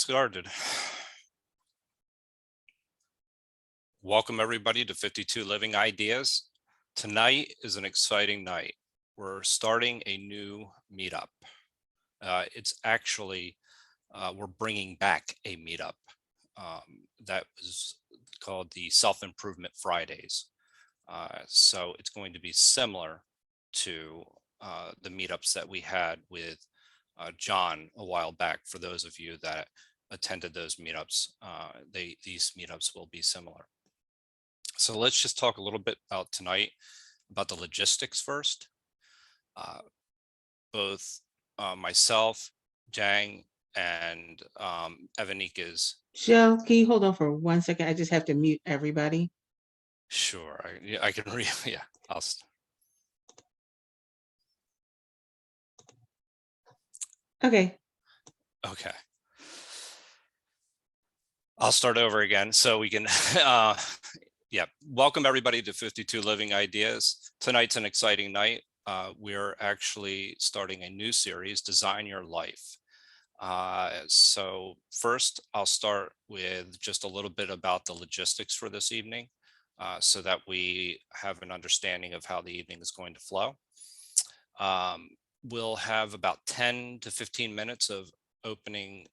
Started. Welcome everybody to 52 Living Ideas. Tonight is an exciting night. We're starting a new meetup. It's actually, we're bringing back a meetup that was called the Self-Improvement Fridays. So it's going to be similar to the meetups that we had with John a while back. For those of you that attended those meetups, these meetups will be similar. So let's just talk a little bit about tonight, about the logistics first. Both myself, Jang, and Evanik is. Joe, can you hold on for 1 second? I just have to mute everybody. Sure, I can read. Yeah, I'll. Okay. Okay. I'll start over again so we can, yeah. Welcome everybody to 52 Living Ideas. Tonight's an exciting night. We're actually starting a new series, Design Your Life. So first, I'll start with just a little bit about the logistics for this evening so that we have an understanding of how the evening is going to flow. We'll have about 10 to 15 minutes of opening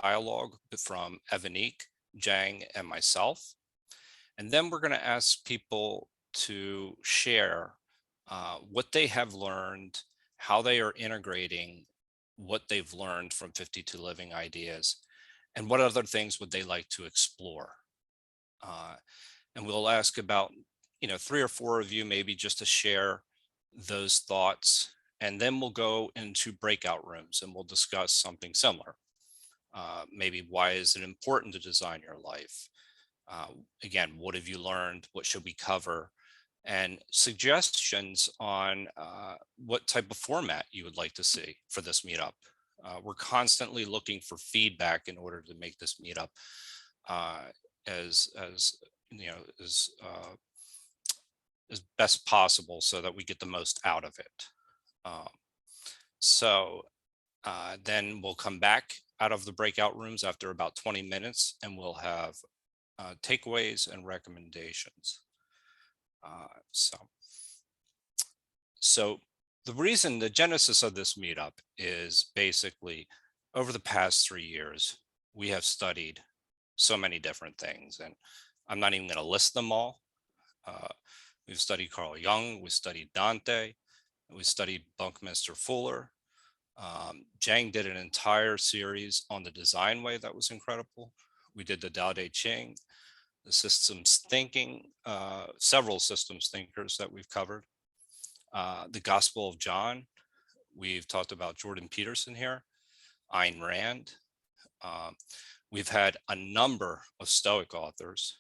dialogue from Evanik, Jang, and myself. And then we're going to ask people to share what they have learned, how they are integrating what they've learned from 52 Living Ideas, and what other things would they like to explore. And we'll ask about, 3 or 4 of you maybe just to share those thoughts, and then we'll go into breakout rooms and we'll discuss something similar. Maybe why is it important to design your life? Again, what have you learned? What should we cover? And suggestions on what type of format you would like to see for this meetup. We're constantly looking for feedback in order to make this meetup as best possible so that we get the most out of it. So then we'll come back out of the breakout rooms after about 20 minutes and we'll have takeaways and recommendations. So the reason, the genesis of this meetup is basically over the past 3 years, we have studied so many different things, and I'm not even going to list them all. We've studied Carl Jung, we studied Dante, we studied Buckminster Fuller. Jang did an entire series on the design way that was incredible. We did the Daodejing, the systems thinking, several systems thinkers that we've covered. The Gospel of John, we've talked about Jordan Peterson here, Ayn Rand. We've had a number of Stoic authors,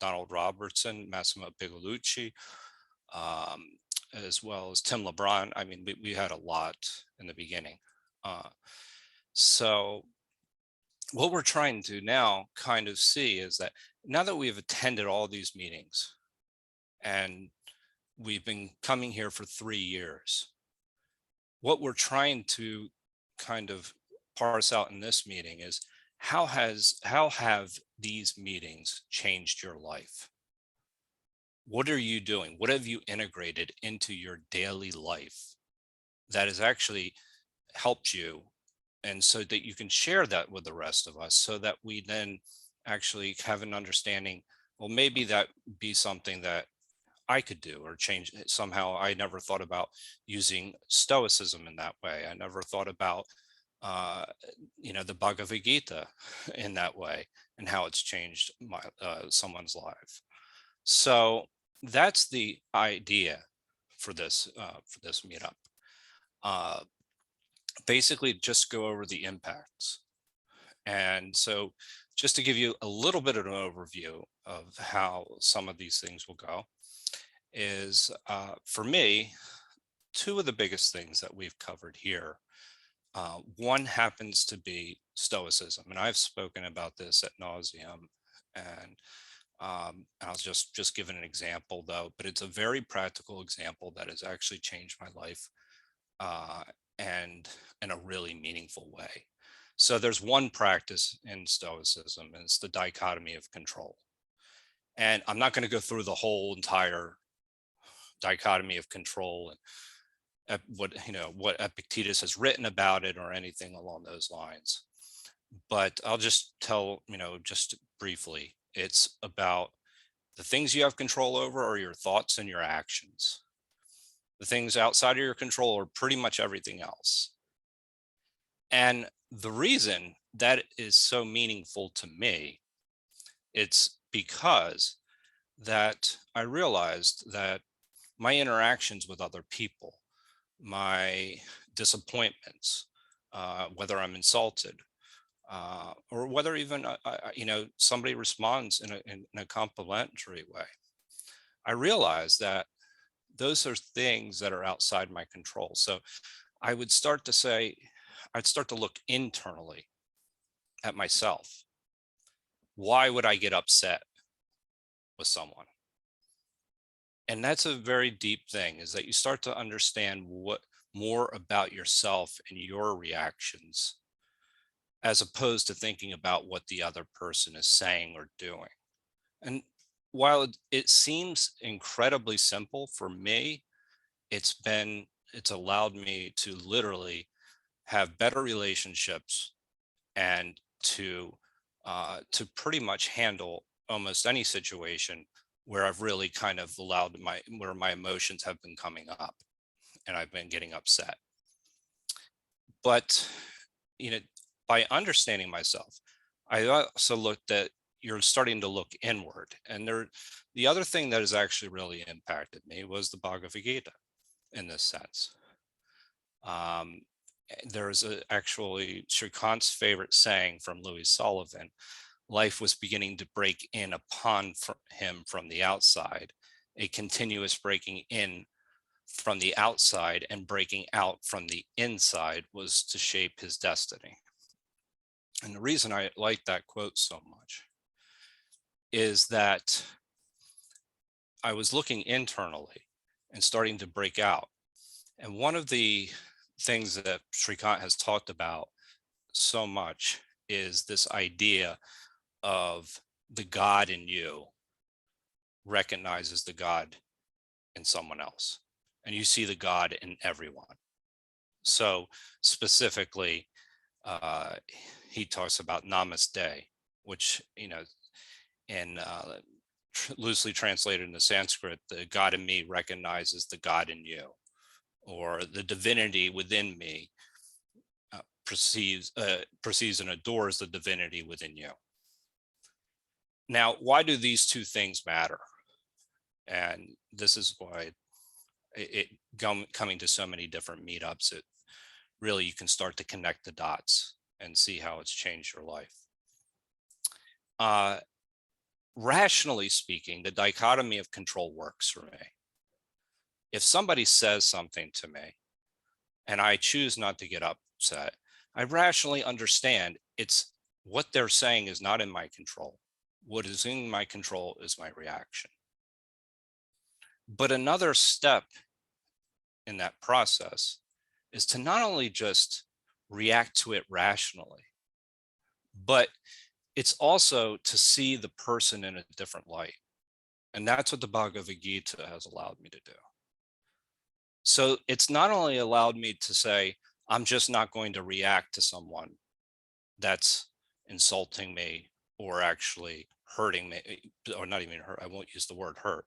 Donald Robertson, Massimo Pigliucci, as well as Tim LeBron. I mean, we had a lot in the beginning. So what we're trying to now kind of see is that now that we've attended all these meetings and we've been coming here for 3 years, what we're trying to kind of parse out in this meeting is how have these meetings changed your life? What are you doing? What have you integrated into your daily life that has actually helped you? And so that you can share that with the rest of us so that we then actually have an understanding, well, maybe that be something that I could do or change. Somehow I never thought about using Stoicism in that way. I never thought about, the Bhagavad-Gita in that way and how it's changed someone's life. So that's the idea for this meetup. Basically, just go over the impacts. And so just to give you a little bit of an overview of how some of these things will go is, for me, 2 of the biggest things that we've covered here. One happens to be Stoicism, and I've spoken about this ad nauseum, and I'll just give an example though, but it's a very practical example that has actually changed my life and in a really meaningful way. So there's one practice in Stoicism, and it's the dichotomy of control. And I'm not going to go through the whole entire dichotomy of control and what Epictetus has written about it or anything along those lines. But I'll just tell, just briefly, it's about the things you have control over are your thoughts and your actions. The things outside of your control are pretty much everything else. And the reason that is so meaningful to me, it's because that I realized that my interactions with other people, my disappointments, whether I'm insulted, or whether even somebody responds in a complimentary way, I realize that those are things that are outside my control. So I would start to say, I'd start to look internally at myself. Why would I get upset with someone? And that's a very deep thing, is that you start to understand what more about yourself and your reactions, as opposed to thinking about what the other person is saying or doing. And while it seems incredibly simple for me, it's allowed me to literally have better relationships and to pretty much handle almost any situation where I've really kind of allowed where my emotions have been coming up and I've been getting upset. But you know, by understanding myself, I also looked at you're starting to look inward. And the other thing that has actually really impacted me was the Bhagavad Gita in this sense. There's actually Shrikant's favorite saying from Louis Sullivan: life was beginning to break in upon him from the outside. A continuous breaking in from the outside and breaking out from the inside was to shape his destiny. And the reason I like that quote so much is that I was looking internally and starting to break out. And one of the things that Shrikant has talked about so much is this idea of the God in you recognizes the God in someone else, and you see the God in everyone. So specifically, he talks about namaste, which, in loosely translated into Sanskrit, the God in me recognizes the God in you, or the divinity within me perceives and adores the divinity within you. Now, why do these two things matter? And this is why coming to so many different meetups, it really, you can start to connect the dots and see how it's changed your life. Rationally speaking, the dichotomy of control works for me. If somebody says something to me and I choose not to get upset, I rationally understand it's what they're saying is not in my control. What is in my control is my reaction. But another step in that process is to not only just react to it rationally, but it's also to see the person in a different light. And that's what the Bhagavad Gita has allowed me to do. So it's not only allowed me to say, I'm just not going to react to someone that's insulting me or actually hurting me, or not even hurt, I won't use the word hurt,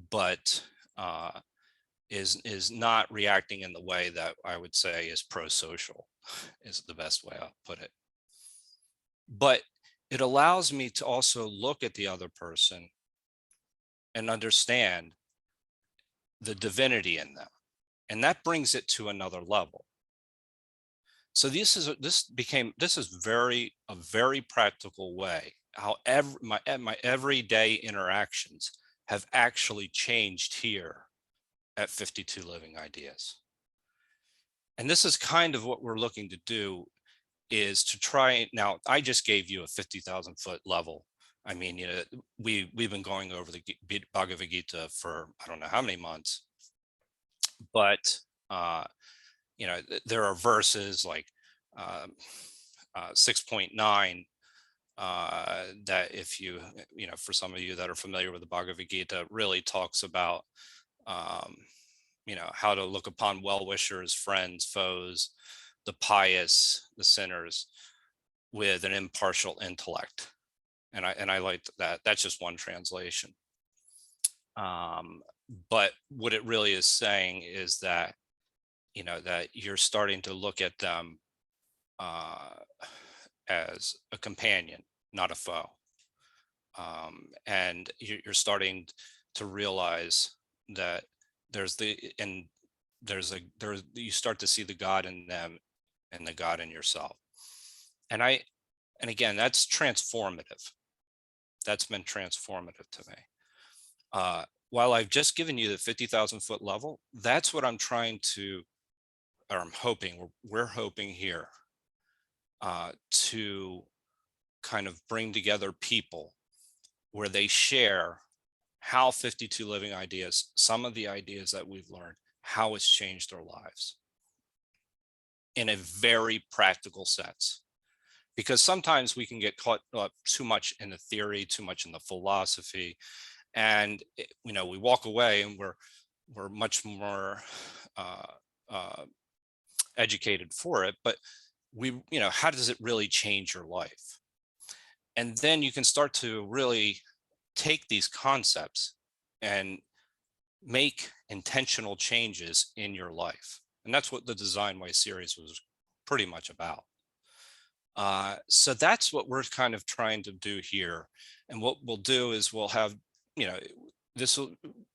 but is not reacting in the way that I would say is pro-social, is the best way I'll put it. But it allows me to also look at the other person and understand the divinity in them. And that brings it to another level. So this is a very practical way how my everyday interactions have actually changed here at 52 Living Ideas. And this is kind of what we're looking to do, is to try. Now, I just gave you a 50,000 foot level. I mean, we've been going over the Bhagavad Gita for I don't know how many months, but there are verses like 6.9, that if you know, for some of you that are familiar with the Bhagavad-Gita, really talks about, you know, how to look upon well-wishers, friends, foes, the pious, the sinners, with an impartial intellect. And I liked that. That's just one translation. But what it really is saying is that, you know, that you're starting to look at them as a companion, not a foe. And you're starting to realize that you start to see the God in them and the God in yourself. And again, that's transformative. That's been transformative to me. While I've just given you the 50,000 foot level, that's what I'm trying to, or I'm hoping, we're hoping here, to kind of bring together people where they share how 52 living ideas, some of the ideas that we've learned, how it's changed their lives in a very practical sense. Because sometimes we can get caught up too much in the theory, too much in the philosophy, and you know, we walk away and we're much more educated for it, but you know, how does it really change your life? And then you can start to really take these concepts and make intentional changes in your life. And that's what the Design Way series was pretty much about. So that's what we're kind of trying to do here. And what we'll do is we'll have, you know,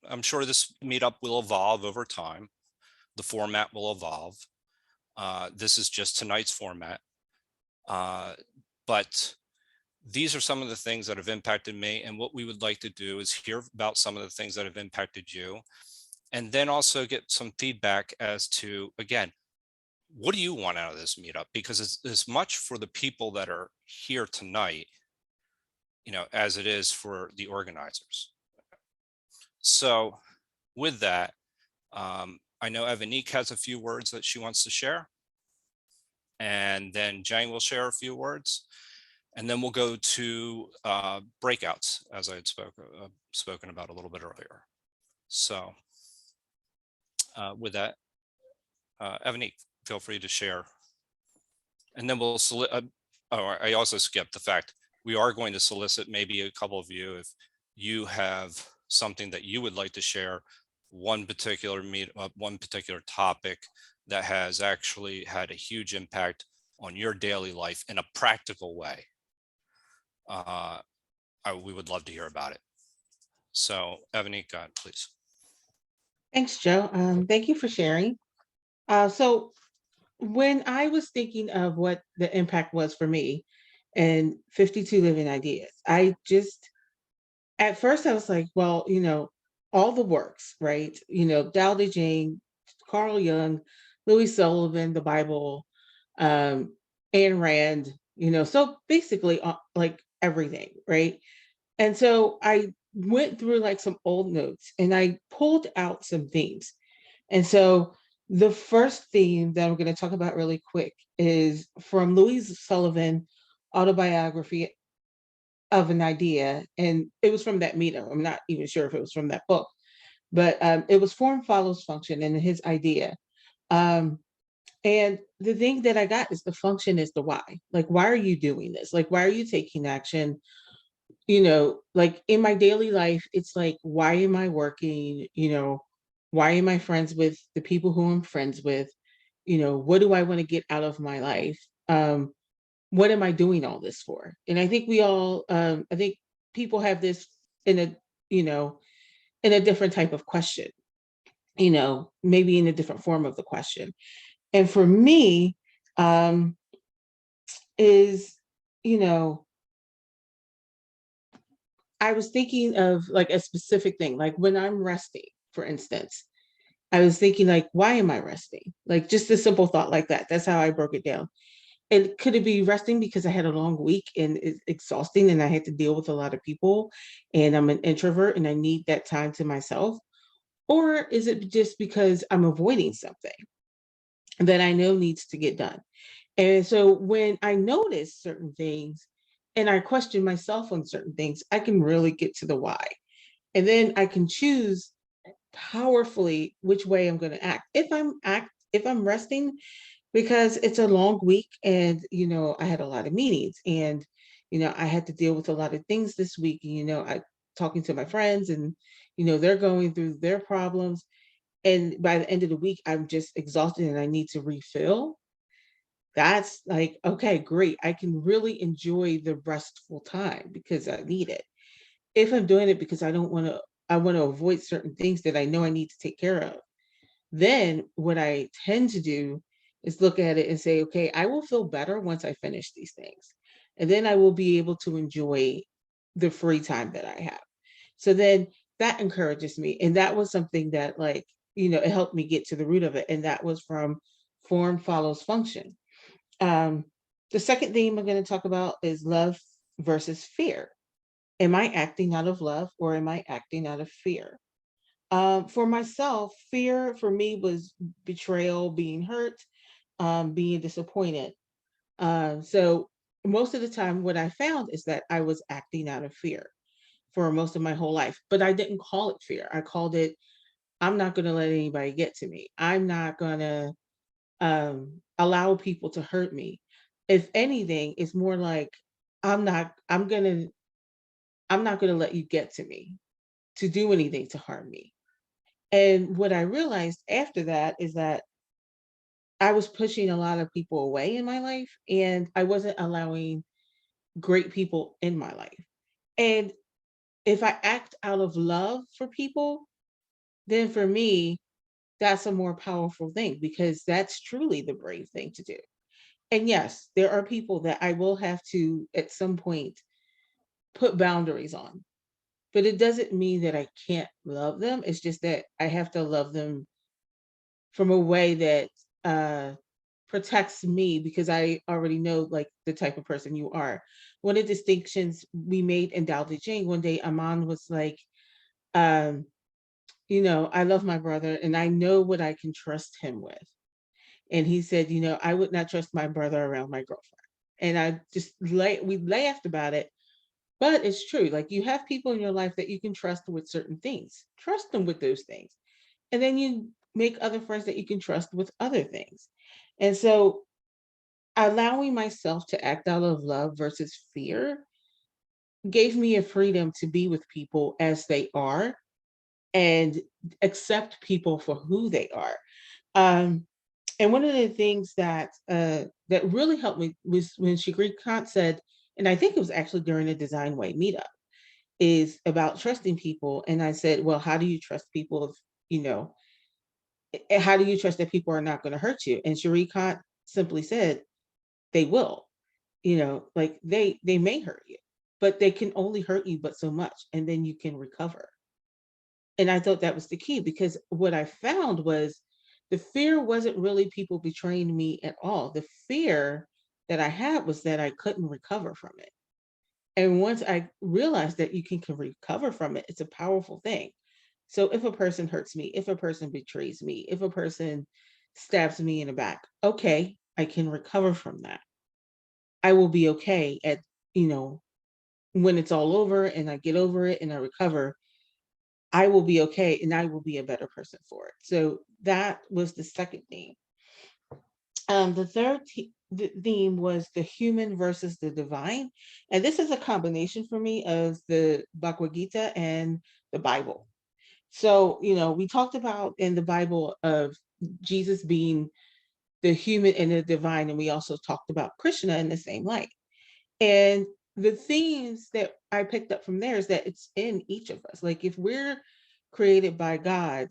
I'm sure this meetup will evolve over time. The format will evolve. This is just tonight's format. But these are some of the things that have impacted me. And what we would like to do is hear about some of the things that have impacted you. And then also get some feedback as to, again, what do you want out of this meetup? Because it's as much for the people that are here tonight, you know, as it is for the organizers. So with that, I know Evanique has a few words that she wants to share. And then Jang will share a few words. And then we'll go to breakouts, as I had spoken about a little bit earlier. So with that, Evanique, feel free to share. And then we'll I also skipped the fact we are going to solicit maybe a couple of you, if you have something that you would like to share, one particular topic that has actually had a huge impact on your daily life in a practical way. We would love to hear about it. So Evanique, go ahead, please. Thanks, Joe. Thank you for sharing. So when I was thinking of what the impact was for me and 52 living ideas, at first I was like, well, you know, all the works, right? You know, Daodejing, Carl Jung, Louis Sullivan, the Bible, Ayn Rand, you know, so basically like everything, right? And so I went through like some old notes and I pulled out some themes. And so the first theme that I'm going to talk about really quick is from Louise Sullivan autobiography of an idea. And it was from that meetup. I'm not even sure if it was from that book, but it was form follows function and his idea. And the thing that I got is the function is the why. Like, why are you doing this? Like, why are you taking action? You know, like in my daily life, it's like, why am I working? You know, why am I friends with the people who I'm friends with? You know, what do I want to get out of my life? What am I doing all this for? And I think I think people have this in a, you know, in a different type of question, you know, maybe in a different form of the question. And for me, is, you know, I was thinking of like a specific thing, like when I'm resting, for instance, I was thinking like, why am I resting? Like just a simple thought like that. That's how I broke it down. And could it be resting because I had a long week and it's exhausting and I had to deal with a lot of people and I'm an introvert and I need that time to myself? Or is it just because I'm avoiding something that I know needs to get done? And so when I notice certain things and I question myself on certain things, I can really get to the why. And then I can choose powerfully which way I'm going to act. If I'm resting because it's a long week and I had a lot of meetings and I had to deal with a lot of things this week and I talking to my friends and they're going through their problems and by the end of the week I'm just exhausted and I need to refill. That's like, okay, great. I can really enjoy the restful time because I need it. If I'm doing it because I want to avoid certain things that I know I need to take care of, then what I tend to do is look at it and say, okay, I will feel better once I finish these things. And then I will be able to enjoy the free time that I have. So then that encourages me. And that was something that, like, it helped me get to the root of it. And that was from form follows function. Um, the second theme I'm going to talk about is love versus fear. Am I acting out of love or am I acting out of fear? For myself, fear for me was betrayal, being hurt, being disappointed. So most of the time, what I found is that I was acting out of fear for most of my whole life, but I didn't call it fear. I called it, I'm not going to let anybody get to me. I'm not going to allow people to hurt me. If anything, it's more like I'm not. I'm not going to let you get to me to do anything to harm me. And what I realized after that is that I was pushing a lot of people away in my life and I wasn't allowing great people in my life. And if I act out of love for people, then for me, that's a more powerful thing because that's truly the brave thing to do. And yes, there are people that I will have to at some point put boundaries on, but it doesn't mean that I can't love them. It's just that I have to love them from a way that uh protects me because I already know like the type of person you are. One of the distinctions we made in Daodejing one day, Aman was like, um, I love my brother and I know what I can trust him with. And he said, I would not trust my brother around my girlfriend. And we laughed about it, but it's true. Like you have people in your life that you can trust with certain things. Trust them with those things. And then you make other friends that you can trust with other things. And so allowing myself to act out of love versus fear gave me a freedom to be with people as they are and accept people for who they are. Um, and one of the things that really helped me was when Shigri Kant said, and I think it was actually during a Design Way meetup, is about trusting people. And I said, well, how do you trust people if you know how do you trust that people are not going to hurt you? And Shri Kant simply said, they will. Like they may hurt you, but they can only hurt you but so much, and then you can recover. And I thought that was the key because what I found was the fear wasn't really people betraying me at all. The fear that I had was that I couldn't recover from it. And once I realized that you can recover from it, it's a powerful thing. So if a person hurts me, if a person betrays me, if a person stabs me in the back, okay, I can recover from that. I will be okay you know, when it's all over and I get over it and I recover, I will be okay and I will be a better person for it. So that was the second theme. The theme was the human versus the divine. And this is a combination for me of the Bhagavad-Gita and the Bible. So, we talked about in the Bible of Jesus being the human and the divine, and we also talked about Krishna in the same light. And the themes that I picked up from there is that it's in each of us. Like if we're created by God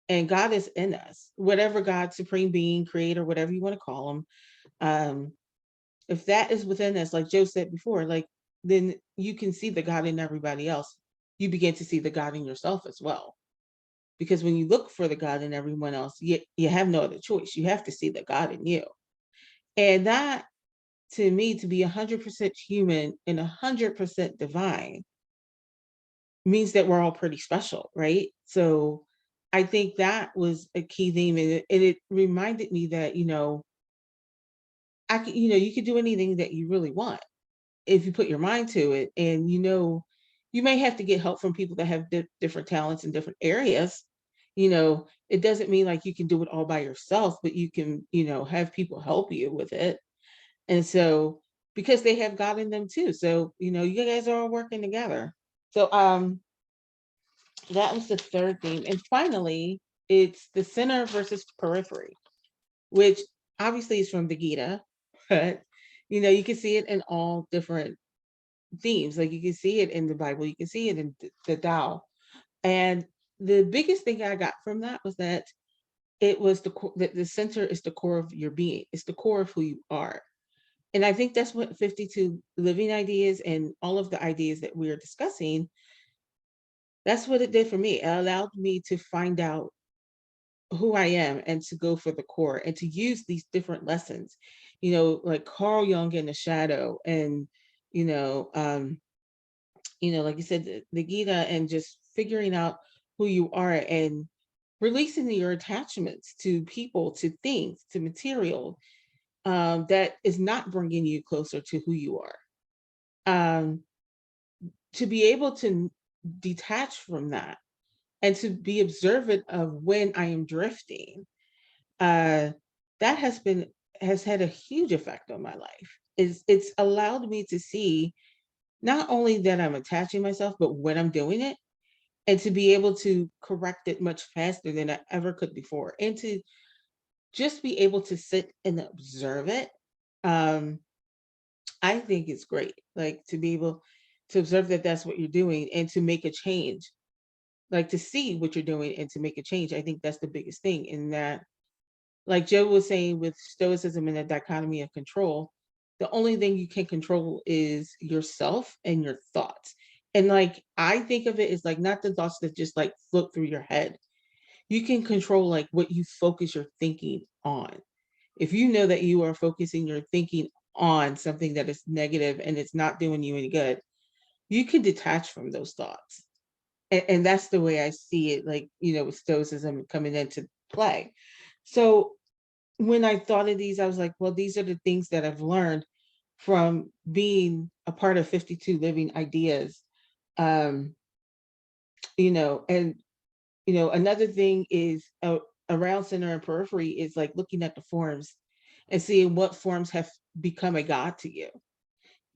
and God is in us, whatever God, supreme being, creator, whatever you want to call him, um, if that is within us, like Joe said before, like then you can see the God in everybody else. You begin to see the God in yourself as well. Because when you look for the God in everyone else, you have no other choice. You have to see the God in you. And that to me, to be 100% human and 100% divine means that we're all pretty special, right? So I think that was a key theme. And it reminded me that, I can, you could do anything that you really want if you put your mind to it. And you may have to get help from people that have different talents in different areas. It doesn't mean like you can do it all by yourself, but you can, have people help you with it. And so, because they have God in them too. So, you guys are all working together. So that was the third theme. And finally, it's the center versus periphery, which obviously is from the Gita, but you can see it in all different themes. Like you can see it in the Bible, you can see it in the Tao. And the biggest thing I got from that was that it was that the center is the core of your being. It's the core of who you are. And I think that's what 52 living ideas and all of the ideas that we are discussing, that's what it did for me. It allowed me to find out who I am and to go for the core and to use these different lessons, like Carl Jung in the shadow and, you know, um, like you said, the Gita, and just figuring out who you are and releasing your attachments to people, to things, to material, that is not bringing you closer to who you are. To be able to detach from that and to be observant of when I am drifting, that has had a huge effect on my life. It's allowed me to see not only that I'm attaching myself, but when I'm doing it, and to be able to correct it much faster than I ever could before, and to just be able to sit and observe it. Um, I think it's great, like to be able to observe that that's what you're doing and to make a change, like to see what you're doing and to make a change. I think that's the biggest thing. In that, like Joe was saying with Stoicism and the dichotomy of control, the only thing you can control is yourself and your thoughts. And like I think of it as like not the thoughts that just like float through your head. You can control like what you focus your thinking on. If you know that you are focusing your thinking on something that is negative and it's not doing you any good, you can detach from those thoughts. And that's the way I see it, like, with Stoicism coming into play. So when I thought of these, I was like, well, these are the things that I've learned from being a part of 52 Living Ideas. Um, and another thing is around center and periphery is like looking at the forms and seeing what forms have become a god to you.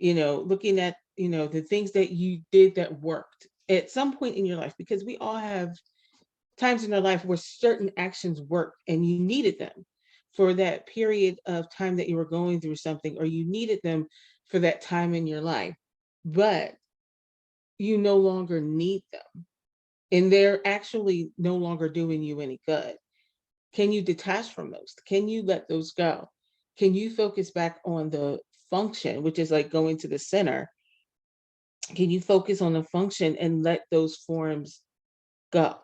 Looking at, the things that you did that worked at some point in your life, because we all have times in our life where certain actions worked and you needed them for that period of time that you were going through something, or you needed them for that time in your life, but you no longer need them and they're actually no longer doing you any good. Can you detach from those? Can you let those go? Can you focus back on the function, which is like going to the center? Can you focus on the function and let those forms go?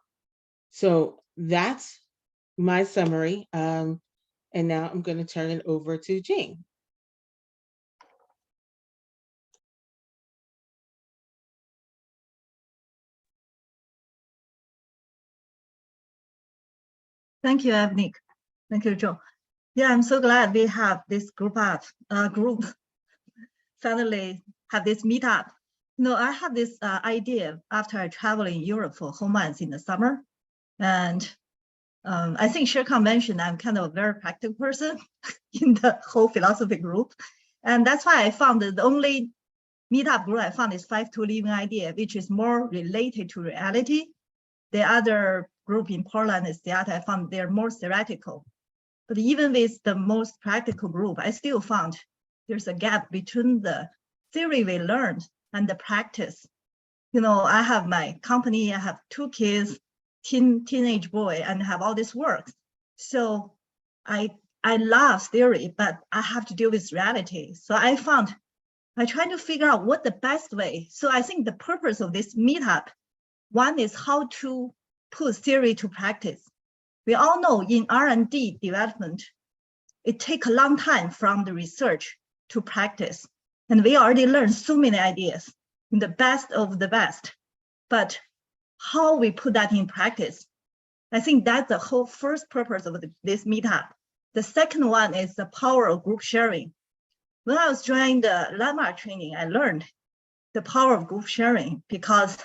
So that's my summary. And now I'm going to turn it over to Jing. Thank you, Avnik. Thank you, Joe. Yeah, I'm so glad we have this group suddenly have this meetup. I have this idea after I travel in Europe for whole months in the summer. And I think Sherkan mentioned I'm kind of a very practical person in the whole philosophy group. And that's why I found that the only meetup group I found is 52 Living Idea, which is more related to reality. The other group in Portland is Seattle. I found they're more theoretical. But even with the most practical group, I still found there's a gap between the theory we learned and the practice. I have my company, I have 2 kids, teenage boy, and have all this work. So I love theory, but I have to deal with reality. So I try to figure out what the best way. So I think the purpose of this meetup, one is how to put theory to practice. We all know in R&D development, it takes a long time from the research to practice. And we already learned so many ideas, the best of the best. But how we put that in practice, I think that's the whole first purpose of this meetup. The second one is the power of group sharing. When I was joining the landmark training, I learned the power of group sharing because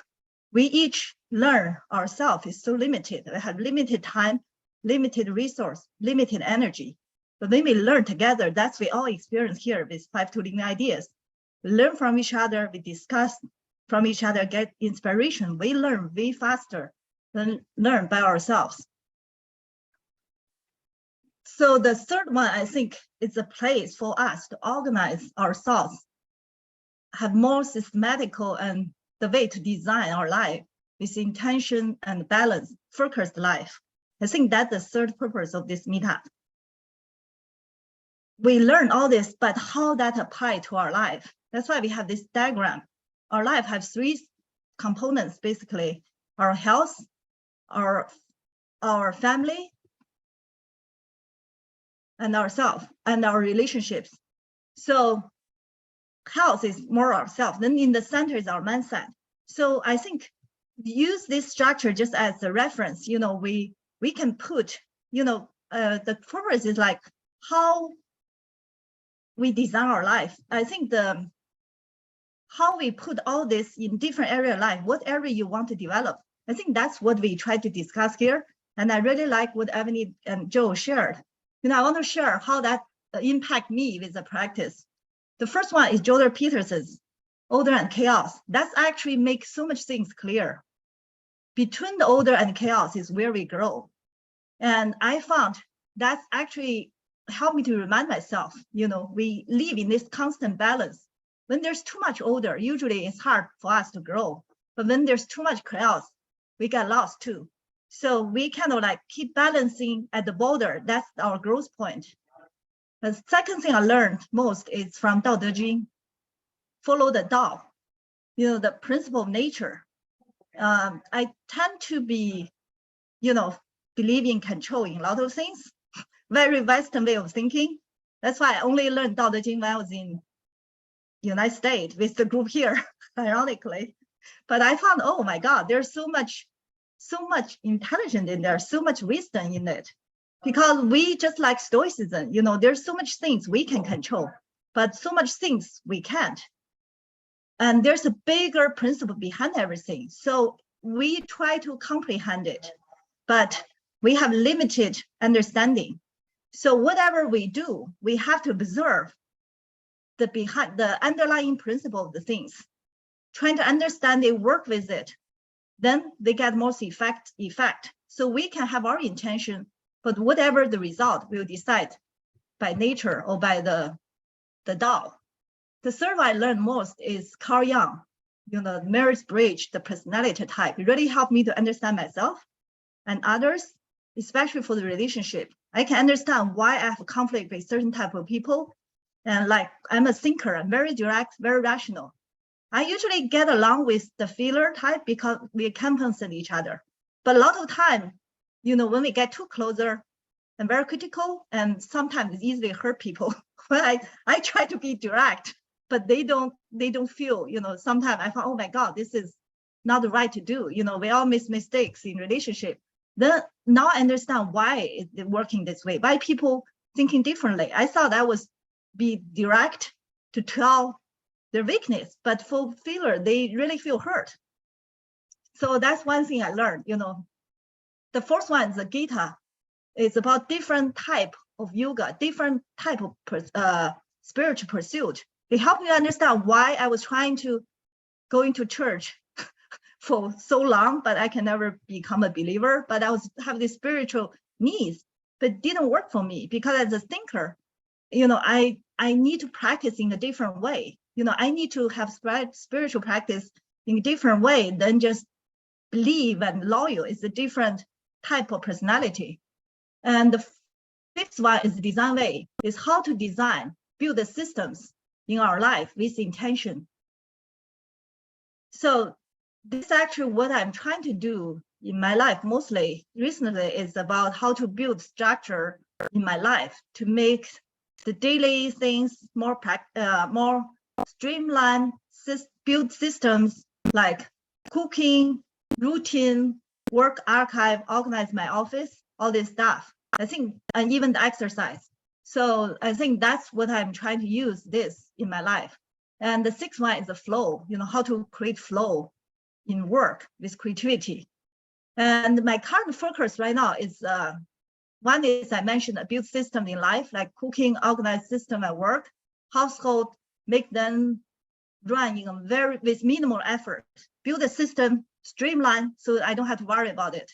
we each learn ourselves is so limited. We have limited time, limited resource, limited energy. But when we learn together, that's we all experience here with 5 to Living Ideas. We learn from each other, we discuss from each other, get inspiration. We learn way faster than learn by ourselves. So the third one, I think, is a place for us to organize our thoughts, have more systematical and the way to design our life with intention and balance, focused life. I think that's the third purpose of this meetup. We learn all this, but how that apply to our life? That's why we have this diagram. Our life has 3 components, basically: our health, our family, and ourselves, and our relationships. So health is more ourselves. Then in the center is our mindset. So I think use this structure just as a reference. We can put, the purpose is like how we design our life. I think how we put all this in different area of life, what area you want to develop. I think that's what we try to discuss here. And I really like what Ebony and Joe shared. I want to share how that impact me with the practice. The first one is Jordan Peterson's order and chaos. That's actually makes so much things clear. Between the order and chaos is where we grow. And I found that's actually helped me to remind myself, we live in this constant balance. When there's too much order, usually it's hard for us to grow. But when there's too much chaos, we get lost too. So we kind of like keep balancing at the border. That's our growth point. The second thing I learned most is from Daodejing. Follow the Dao, the principle of nature. I tend to be, believe in controlling a lot of things. Very Western way of thinking. That's why I only learned Daodejing when I was in United States with the group here, ironically. But I found, oh my God, there's so much intelligence in there, so much wisdom in it. Because we just like Stoicism, there's so much things we can control, but so much things we can't. And there's a bigger principle behind everything. So we try to comprehend it, but we have limited understanding. So whatever we do, we have to observe the underlying principle of the things, trying to understand it, work with it. Then they get most effect. So we can have our intention, but whatever the result, we'll decide by nature or by the Tao. The third one I learned most is Carl Jung, Myers-Briggs, the personality type. It really helped me to understand myself and others, especially for the relationship. I can understand why I have conflict with certain type of people. And like, I'm a thinker, I'm very direct, very rational. I usually get along with the feeler type because we compensate each other. But a lot of time, when we get too closer, I'm very critical and sometimes it's easily hurt people. When I try to be direct, but they don't feel, sometimes I thought, oh my God, this is not the right to do. We all make mistakes in relationship. Then now I understand why it's working this way, why people thinking differently. I thought I was be direct to tell their weakness, but for feeler, they really feel hurt. So that's one thing I learned, The fourth one is the Gita. It's about different type of yoga, different type of spiritual pursuit. It helped me understand why I was trying to go into church for so long, but I can never become a believer. But I have this spiritual needs, but it didn't work for me because as a thinker, I need to practice in a different way. I need to have spiritual practice in a different way than just believe and loyal. It's a different type of personality. And the fifth one is the design way, is how to design, build the systems in our life with intention. So this is actually what I'm trying to do in my life mostly recently is about how to build structure in my life to make the daily things more streamlined, build systems like cooking, routine, work archive, organize my office, all this stuff. I think, and even the exercise. So I think that's what I'm trying to use this in my life. And the sixth one is the flow, how to create flow in work with creativity. And my current focus right now is, one is I mentioned a build system in life, like cooking, organized system at work, household, make them run with minimal effort, build a system, streamline, so I don't have to worry about it.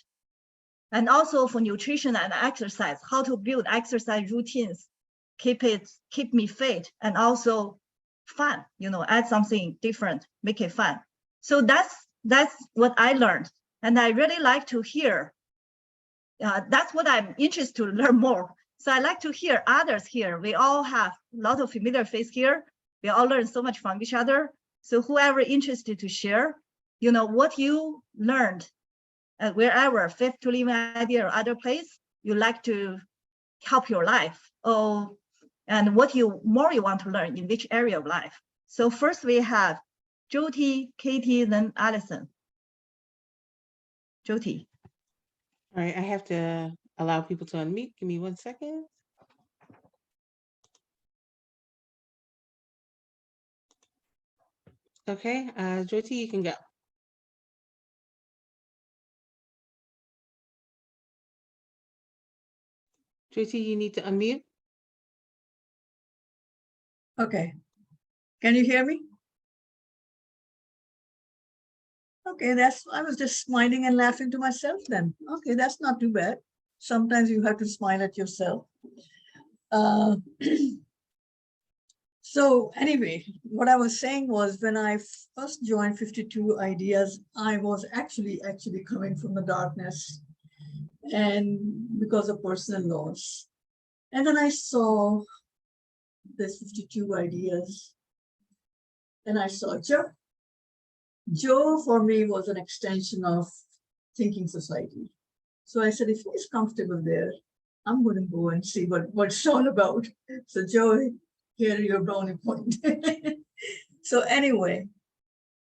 And also for nutrition and exercise, how to build exercise routines, keep me fit, and also fun, add something different, make it fun. So that's what I learned. And I really like to hear, that's what I'm interested to learn more. So I like to hear others here. We all have a lot of familiar face here. We all learn so much from each other. So whoever interested to share, what you learned wherever, Fifth to Living Idea or other place, you like to help your life. And what more you want to learn in which area of life. So first we have Jyoti, Katie, then Allison. Jyoti. All right, I have to allow people to unmute. Give me 1 second. Okay, Jyoti, you can go. Jyoti, you need to unmute. Okay. Can you hear me? Okay, I was just smiling and laughing to myself then. Okay, that's not too bad. Sometimes you have to smile at yourself. So anyway, what I was saying was when I first joined 52 Ideas, I was actually coming from the darkness and because of personal loss. And then I saw this 52 Ideas and I saw Joe. Joe for me was an extension of Thinking Society. So I said, if he's comfortable there, I'm going to go and see what it's all about. So Joe, here your brownie point. So anyway,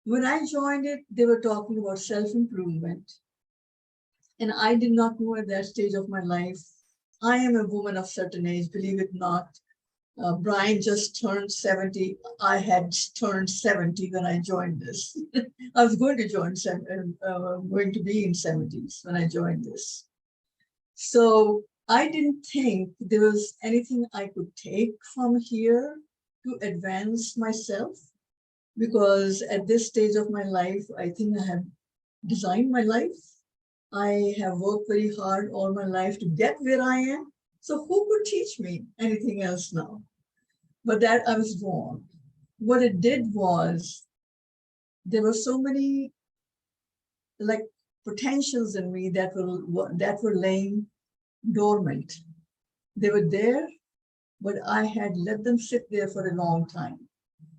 when I joined it, they were talking about self-improvement. And I did not know at that stage of my life, I am a woman of certain age, believe it not. Brian just turned 70. I had turned 70 when I joined this. I was going to be in 70s when I joined this. So I didn't think there was anything I could take from here to advance myself, because at this stage of my life, I think I have designed my life. I have worked very hard all my life to get where I am. So who could teach me anything else now? But that I was wrong. What it did was, there were so many like potentials in me that were laying dormant. They were there, but I had let them sit there for a long time.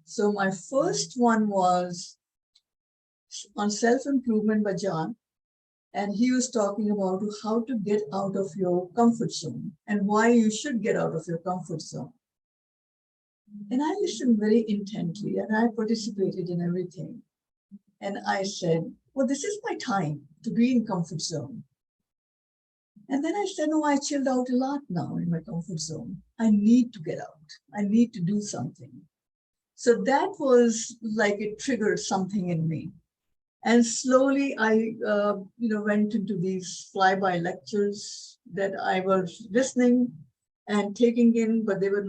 So my first one was on self-improvement by John. And he was talking about how to get out of your comfort zone and why you should get out of your comfort zone. And I listened very intently and I participated in everything. And I said, well, this is my time to be in comfort zone. And then I said, no, I chilled out a lot now in my comfort zone. I need to get out. I need to do something. So that was like it triggered something in me. And slowly I went into these flyby lectures that I was listening and taking in, but they were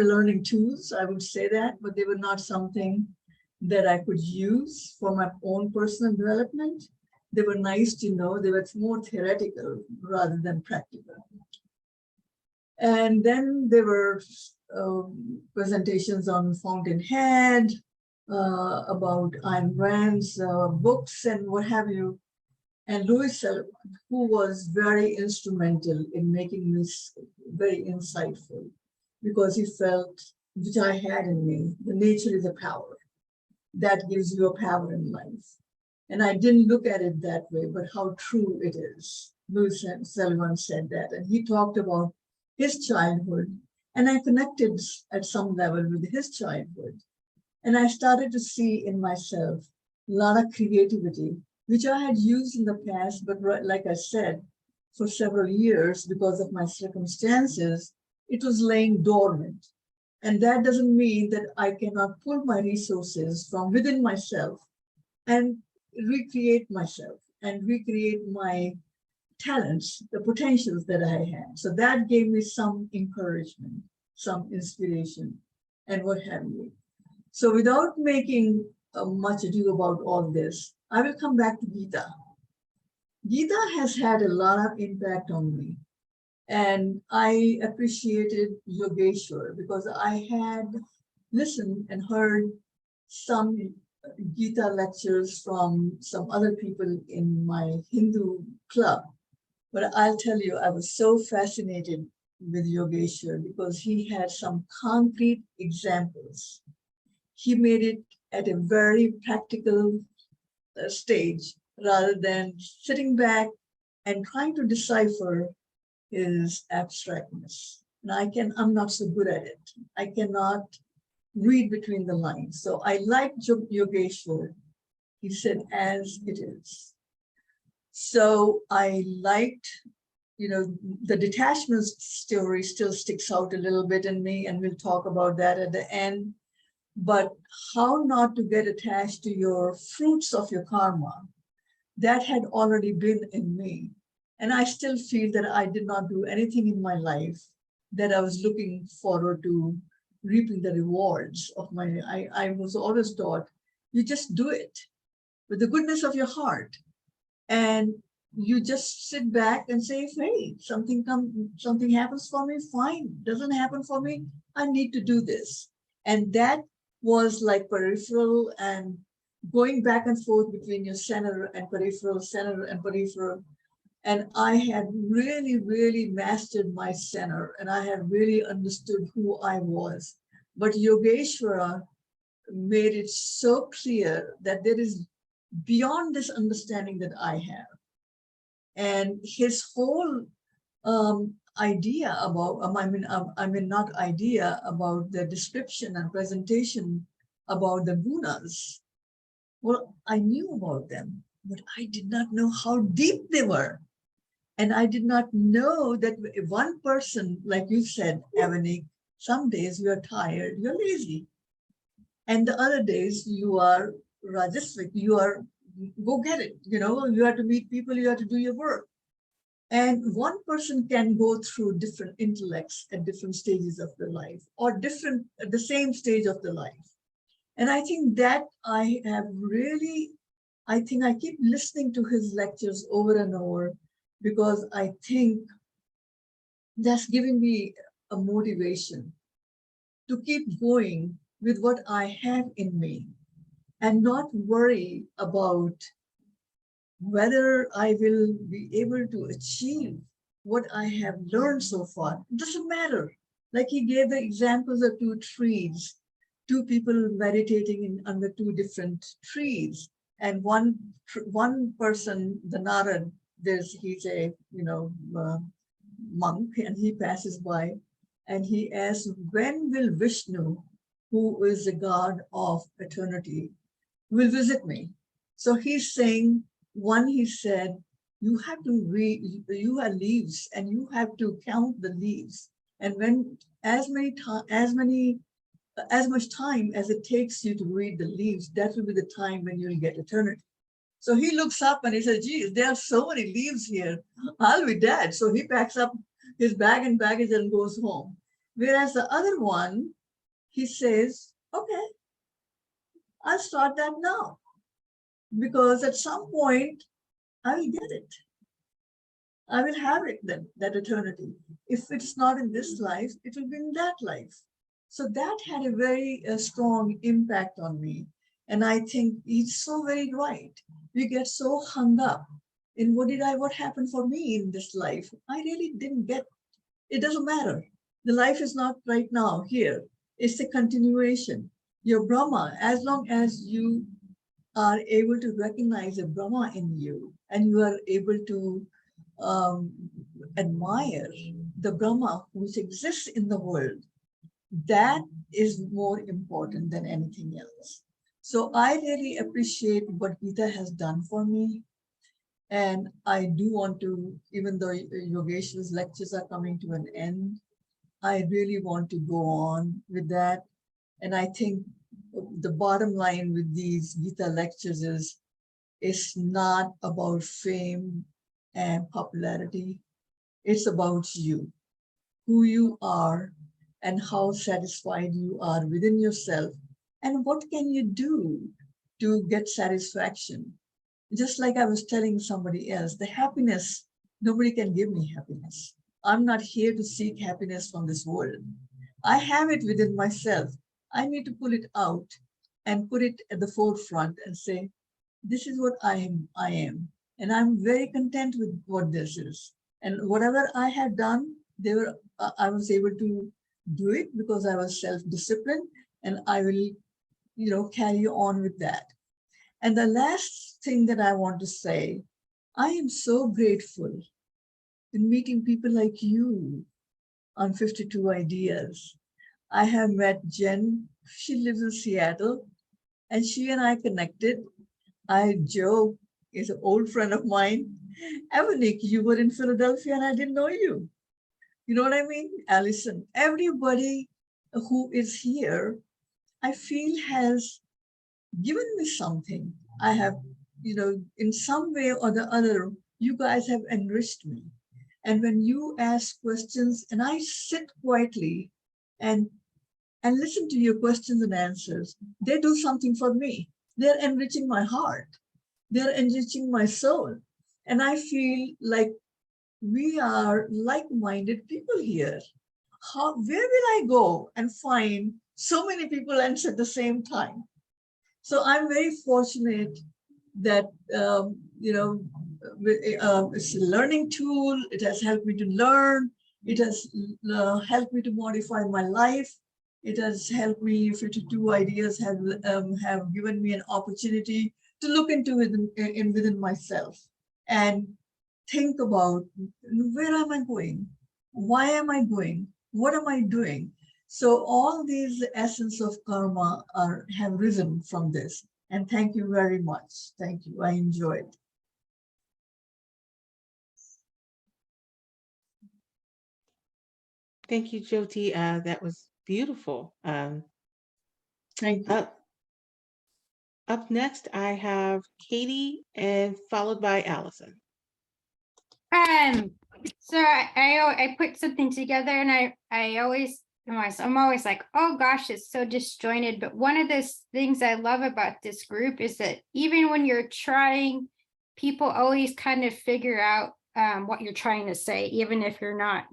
learning tools, I would say that, but they were not something that I could use for my own personal development. They were nice to know, they were more theoretical rather than practical. And then there were presentations on Fountainhead, about Ayn Rand's books and what have you. And Louis Sullivan, who was very instrumental in making this very insightful, because he felt, which I had in me, the nature is a power. That gives you a power in life. And I didn't look at it that way, but how true it is. Louis Sullivan said that, and he talked about his childhood, and I connected at some level with his childhood. And I started to see in myself a lot of creativity, which I had used in the past, but like I said, for several years because of my circumstances, it was laying dormant. And that doesn't mean that I cannot pull my resources from within myself and recreate myself and recreate my talents, the potentials that I had. So that gave me some encouragement, some inspiration, and what have you. So without making much ado about all this, I will come back to Gita. Gita has had a lot of impact on me. And I appreciated Yogeshwar because I had listened and heard some Gita lectures from some other people in my Hindu club. But I'll tell you, I was so fascinated with Yogeshwar because he had some concrete examples. He made it at a very practical stage rather than sitting back and trying to decipher his abstractness. And I'm not so good at it. I cannot read between the lines. So I like Yogeshwar. He said, as it is. So I liked, the detachment story still sticks out a little bit in me, and we'll talk about that at the end. But how not to get attached to your fruits of your karma, that had already been in me. And I still feel that I did not do anything in my life that I was looking forward to reaping the rewards of I was always taught, you just do it with the goodness of your heart. And you just sit back and say, hey, something happens for me, fine. Doesn't happen for me, I need to do this. And that was like peripheral and going back and forth between your center and peripheral, center and peripheral. And I had really, really mastered my center, and I had really understood who I was. But Yogeshwara made it so clear that there is beyond this understanding that I have. And his whole idea about, not idea, about the description and presentation about the gunas. Well, I knew about them, but I did not know how deep they were. And I did not know that one person, like you said, Avanik, some days you are tired, you're lazy. And the other days you are rajasic, you are, go get it. You have to meet people, you have to do your work. And one person can go through different intellects at different stages of their life, or at the same stage of their life. And I think that I keep listening to his lectures over and over, because I think that's giving me a motivation to keep going with what I have in me and not worry about whether I will be able to achieve what I have learned so far. It doesn't matter. Like he gave the examples of two trees, two people meditating under two different trees. And one person, the Narad, he's a monk, and he passes by and he asks, when will Vishnu, who is the god of eternity, will visit me? So he's saying, he said, you have to you have leaves and you have to count the leaves. And when as much time as it takes you to read the leaves, that will be the time when you'll get eternity. So he looks up and he says, geez, there are so many leaves here. I'll be dead. So he packs up his bag and baggage and goes home. Whereas the other one, he says, okay, I'll start that now. Because at some point, I will get it. I will have it then, that eternity. If it's not in this life, it will be in that life. So that had a very strong impact on me. And I think he's so very right. We get so hung up in what happened for me in this life. I really didn't get, it doesn't matter. The life is not right now here. It's a continuation. Your Brahma, as long as you are able to recognize a Brahma in you, and you are able to admire the Brahma which exists in the world, that is more important than anything else. So I really appreciate what Gita has done for me. And I do want to, even though Yogesh's lectures are coming to an end, I really want to go on with that. And I think the bottom line with these Gita lectures is it's not about fame and popularity. It's about you, who you are, and how satisfied you are within yourself. And what can you do to get satisfaction? Just like I was telling somebody else, the happiness, nobody can give me happiness. I'm not here to seek happiness from this world. I have it within myself. I need to pull it out and put it at the forefront and say, this is what I am. And I'm very content with what this is. And whatever I had done, I was able to do it because I was self-disciplined, and I will, carry on with that. And the last thing that I want to say, I am so grateful in meeting people like you on 52 Ideas. I have met Jen, she lives in Seattle, and she and I connected. Joe is an old friend of mine. Evanik, you were in Philadelphia and I didn't know you. You know what I mean? Allison, everybody who is here, I feel has given me something. I have, in some way or the other, you guys have enriched me. And when you ask questions and I sit quietly and listen to your questions and answers, they do something for me. They're enriching my heart. They're enriching my soul. And I feel like we are like-minded people here. Where will I go and find so many people answer at the same time? So I'm very fortunate that, it's a learning tool. It has helped me to learn. It has helped me to modify my life. It has helped me. 52 Ideas have given me an opportunity to look into within myself and think about, where am I going? Why am I going? What am I doing? So all these essence of karma have risen from this. And thank you very much. Thank you. I enjoyed. Thank you, Jyoti. That was beautiful. Thank you. Up next, I have Katie, and followed by Allison. So I put something together, and I'm always like, oh gosh, it's so disjointed. But one of the things I love about this group is that even when you're trying, people always kind of figure out what you're trying to say, even if you're not,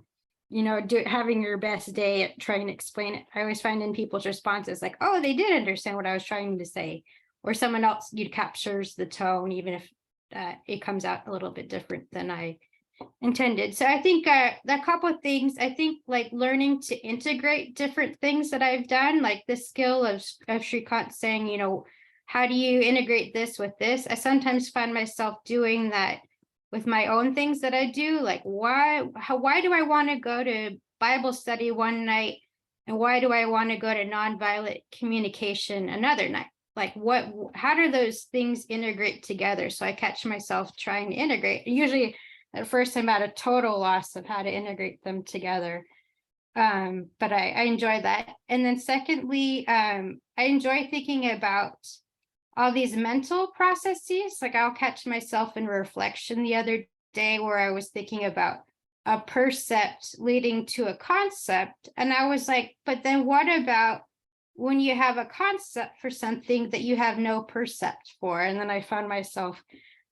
having your best day at trying to explain it. I always find in people's responses like, oh, they did understand what I was trying to say, or someone else captures the tone, even if it comes out a little bit different than I intended. So I think a couple of things, I think like learning to integrate different things that I've done, like the skill of Shrikant saying, how do you integrate this with this? I sometimes find myself doing that with my own things that I do, like why do I want to go to Bible study one night, and why do I want to go to nonviolent communication another night? Like how do those things integrate together? So I catch myself trying to integrate. Usually at first I'm at a total loss of how to integrate them together. But I enjoy that. And then secondly, I enjoy thinking about all these mental processes. Like I'll catch myself in reflection the other day where I was thinking about a percept leading to a concept. And I was like, but then what about when you have a concept for something that you have no percept for? And then I found myself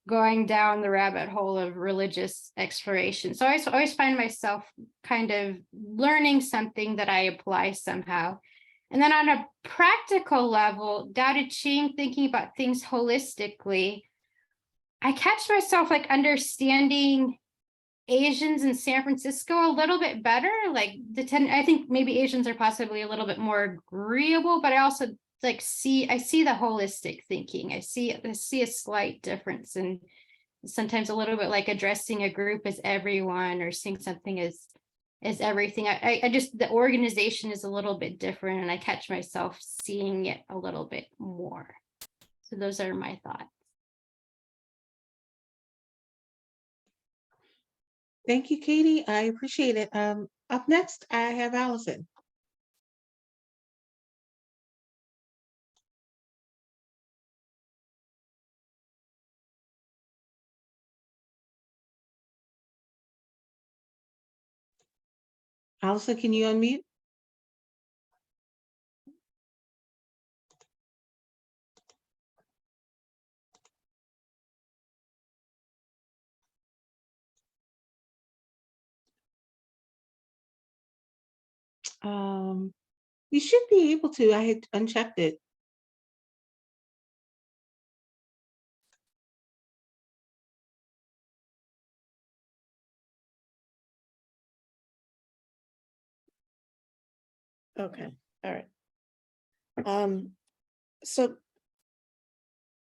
going down the rabbit hole of religious exploration. So I always find myself kind of learning something that I apply somehow. And then on a practical level, Daodejing, thinking about things holistically, I catch myself like understanding Asians in San Francisco a little bit better. Like I think maybe Asians are possibly a little bit more agreeable, but I also I see the holistic thinking. I see a slight difference, and sometimes a little bit like addressing a group as everyone or seeing something as everything. I just, the organization is a little bit different, and I catch myself seeing it a little bit more. So those are my thoughts. Thank you, Katie. I appreciate it. Up next, I have Allison. Allison, can you unmute? You should be able to. I had unchecked it. Okay, all right. So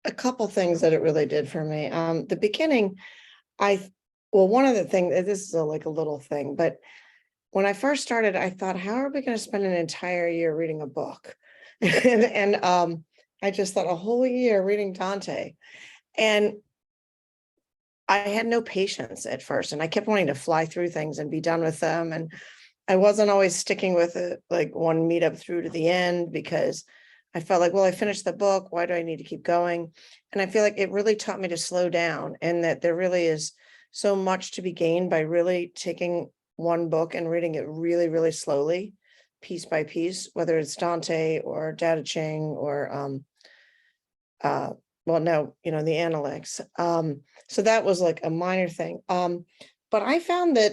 a couple things that it really did for me. The beginning, well, one of the things, this is like a little thing, but when I first started, I thought, how are we going to spend an entire year reading a book? and I just thought a whole year reading Dante. And I had no patience at first, and I kept wanting to fly through things and be done with them. And I wasn't always sticking with it, like one meetup through to the end, because I felt like, well, I finished the book. Why do I need to keep going? And I feel like it really taught me to slow down, and that there really is so much to be gained by really taking one book and reading it really, really slowly, piece by piece, whether it's Dante or Daodejing or well, no, the Analects. So that was like a minor thing. But I found that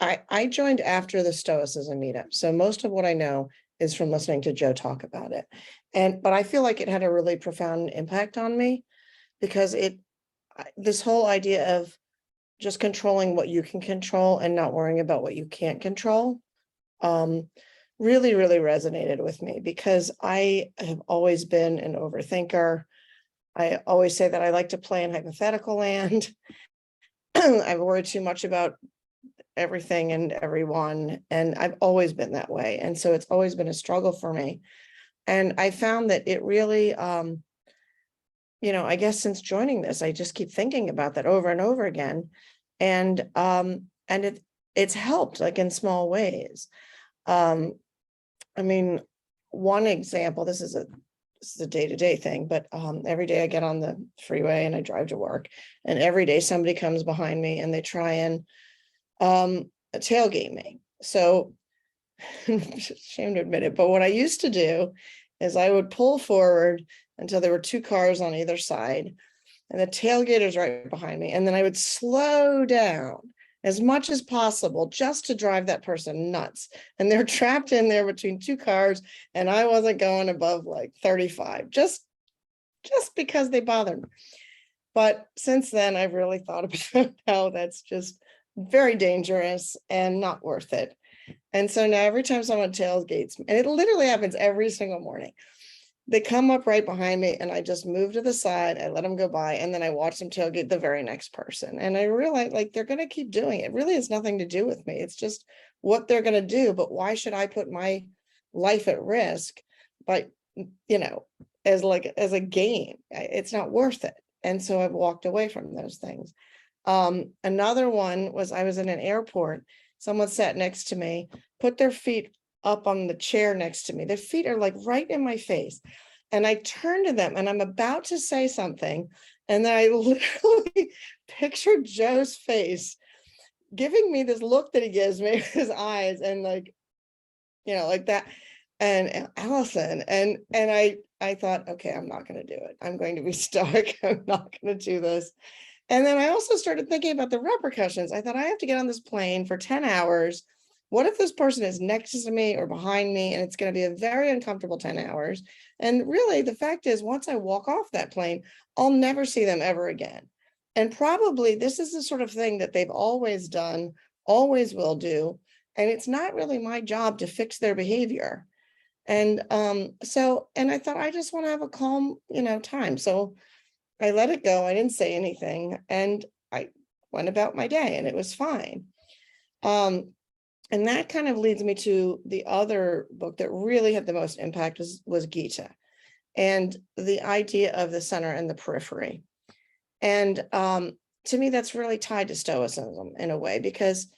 I joined after the Stoicism meetup. So most of what I know is from listening to Joe talk about it. But I feel like it had a really profound impact on me, because this whole idea of just controlling what you can control and not worrying about what you can't control, really, really resonated with me, because I have always been an overthinker. I always say that I like to play in hypothetical land. I worry too much about everything and everyone, and I've always been that way. And so it's always been a struggle for me. And I found that it really, I guess since joining this, I just keep thinking about that over and over again. And it's helped, like, in small ways. I mean, one example, this is a day-to-day thing, but every day I get on the freeway and I drive to work, and every day somebody comes behind me and they try and tailgate me. So shame to admit it, but what I used to do is I would pull forward until there were two cars on either side, and the tailgater's right behind me, and then I would slow down as much as possible just to drive that person nuts. And they're trapped in there between two cars, and I wasn't going above like 35, just because they bothered me. But since then, I've really thought about how that's just very dangerous and not worth it. And so now every time someone tailgates me, and it literally happens every single morning, they come up right behind me and I just move to the side, I let them go by, and then I watch them tailgate the very next person. And I realize, like, they're going to keep doing it. It really has nothing to do with me. It's just what they're going to do. But why should I put my life at risk by, as a game? It's not worth it. And so I've walked away from those things. Another one was, I was in an airport. Someone sat next to me, put their feet up on the chair next to me. Their feet are like right in my face. And I turned to them and I'm about to say something. And then I literally pictured Joe's face giving me this look that he gives me with his eyes, and like that. And Allison, and I thought, okay, I'm not going to do it. I'm going to be stoic. I'm not going to do this. And then I also started thinking about the repercussions. I thought, I have to get on this plane for 10 hours. What if this person is next to me or behind me, and it's going to be a very uncomfortable 10 hours? And really, the fact is, once I walk off that plane, I'll never see them ever again. And probably this is the sort of thing that they've always done, always will do. And it's not really my job to fix their behavior. And and I thought, I just want to have a calm, time. So I let it go. I didn't say anything, and I went about my day, and it was fine. And that kind of leads me to the other book that really had the most impact was Gita, and the idea of the center and the periphery. And to me, that's really tied to Stoicism in a way, because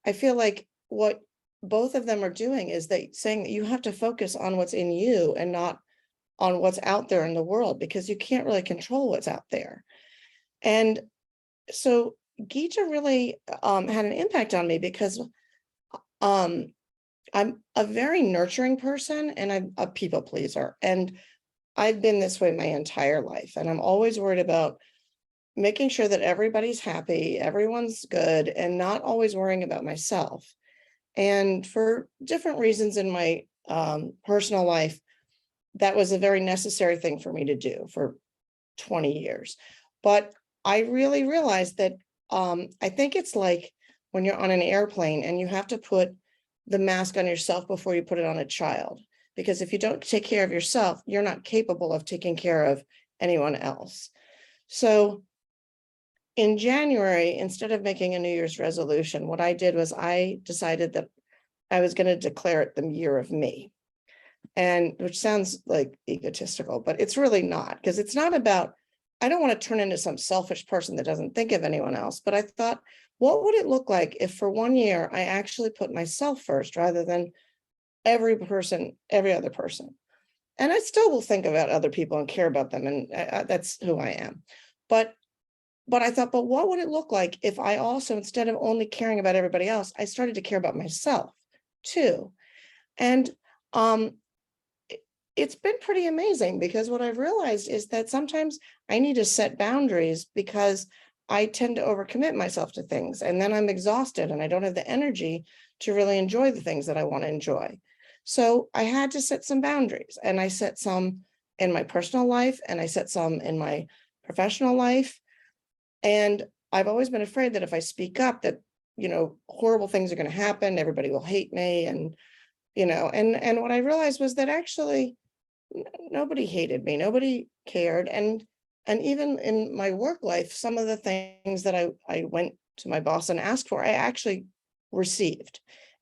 I feel like what both of them are doing is saying that you have to focus on what's in you and not on what's out there in the world, because you can't really control what's out there. And so Gita really had an impact on me, because I'm a very nurturing person and I'm a people pleaser. And I've been this way my entire life. And I'm always worried about making sure that everybody's happy, everyone's good, and not always worrying about myself. And for different reasons in my personal life, that was a very necessary thing for me to do for 20 years. But I really realized that I think it's like when you're on an airplane and you have to put the mask on yourself before you put it on a child. Because if you don't take care of yourself, you're not capable of taking care of anyone else. So in January, instead of making a New Year's resolution, what I did was I decided that I was going to declare it the year of me. And which sounds like egotistical, but it's really not, because it's not about, I don't want to turn into some selfish person that doesn't think of anyone else. But I thought, what would it look like if for 1 year I actually put myself first rather than every other person? And I still will think about other people and care about them. And that's who I am. But I thought, but what would it look like if I also, instead of only caring about everybody else, I started to care about myself too? And it's been pretty amazing, because what I've realized is that sometimes I need to set boundaries because I tend to overcommit myself to things, and then I'm exhausted and I don't have the energy to really enjoy the things that I want to enjoy. So I had to set some boundaries, and I set some in my personal life and I set some in my professional life. And I've always been afraid that if I speak up, that, horrible things are going to happen. Everybody will hate me. And, and what I realized was that actually nobody hated me. Nobody cared. And even in my work life, some of the things that I went to my boss and asked for, I actually received.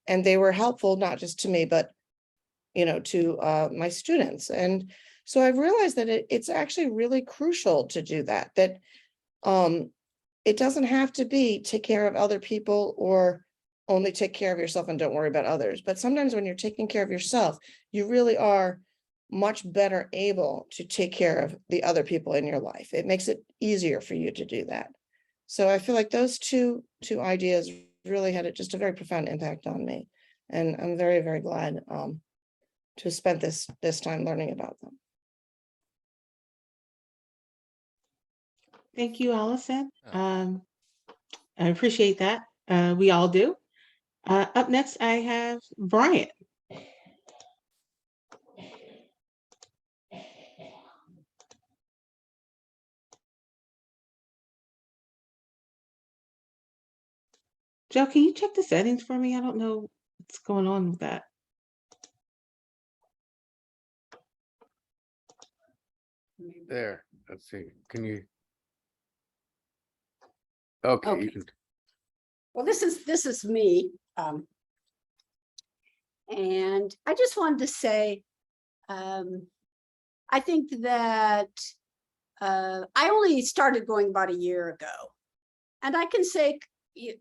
And they were helpful, not just to me, but, to my students. And so I've realized that it's actually really crucial to do that, it doesn't have to be take care of other people or only take care of yourself and don't worry about others. But sometimes when you're taking care of yourself, you really are much better able to take care of the other people in your life. It makes it easier for you to do that. So I feel like those two ideas really had just a very profound impact on me. And I'm very, very glad to have spent this time learning about them. Thank you, Allison. I appreciate that. We all do. Up next, I have Brian. Joe, can you check the settings for me? I don't know what's going on with that. There, let's see. Can you? Okay, Okay. you can. Well, this is me. And I just wanted to say, I think that I only started going about a year ago. And I can say,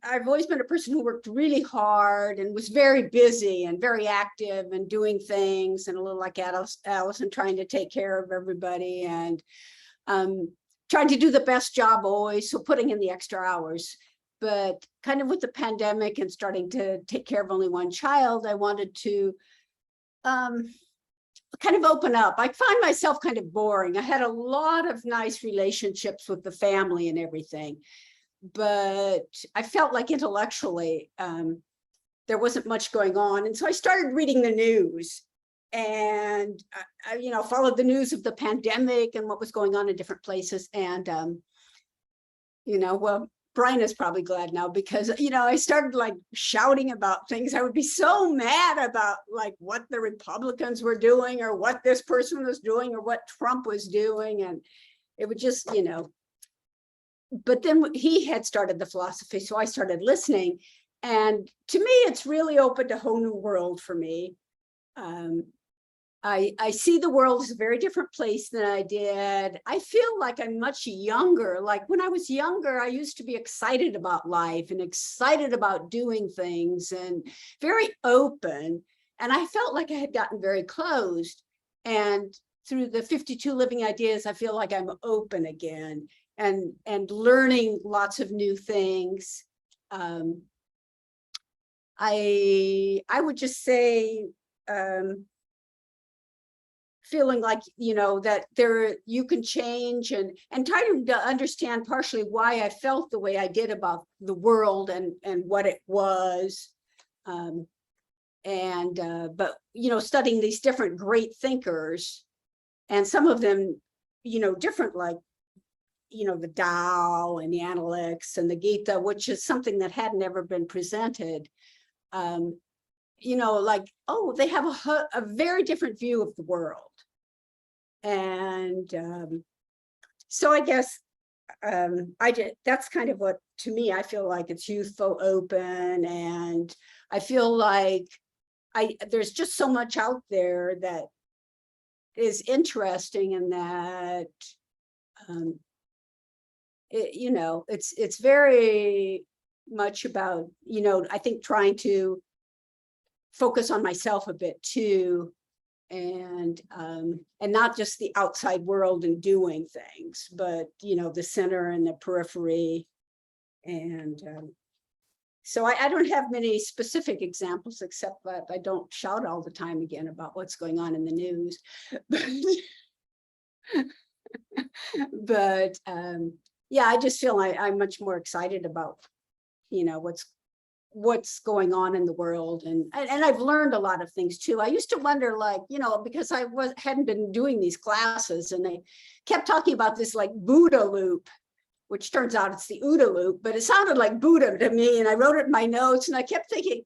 I've always been a person who worked really hard and was very busy and very active and doing things, and a little like Allison, trying to take care of everybody and trying to do the best job always, so putting in the extra hours. But kind of with the pandemic and starting to take care of only one child, I wanted to kind of open up. I find myself kind of boring. I had a lot of nice relationships with the family and everything, but I felt like intellectually there wasn't much going on. And so I started reading the news, and I followed the news of the pandemic and what was going on in different places. And well, Brian is probably glad now, because I started like shouting about things. I would be so mad about like what the Republicans were doing, or what this person was doing, or what Trump was doing, and it would just but then he had started the philosophy, so I started listening, and to me it's really opened a whole new world for me. I see the world as a very different place than I did. I feel like I'm much younger. Like when I was younger, I used to be excited about life and excited about doing things and very open. And I felt like I had gotten very closed. And through the 52 living ideas, I feel like I'm open again and learning lots of new things. I would just say, feeling like, you know, that you can change and trying to understand partially why I felt the way I did about the world and what it was. But, you know, studying these different great thinkers and some of them, you know, different, like, you know, the Tao and the Analects and the Gita, which is something that had never been presented. You know, like, oh, they have a very different view of the world. And so I guess that's kind of what, to me, I feel like it's youthful, open, and I feel like there's just so much out there that is interesting, and that you know, it's very much about, you know, I think trying to focus on myself a bit too, and not just the outside world and doing things, but, you know, the center and the periphery. And so I don't have many specific examples, except that I don't shout all the time again about what's going on in the news. But yeah, I just feel I'm much more excited about, you know, what's going on in the world, and I've learned a lot of things too. I used to wonder, like, you know, because I hadn't been doing these classes, and they kept talking about this like Buddha loop, which turns out it's the OODA loop, but it sounded like Buddha to me, and I wrote it in my notes, and I kept thinking,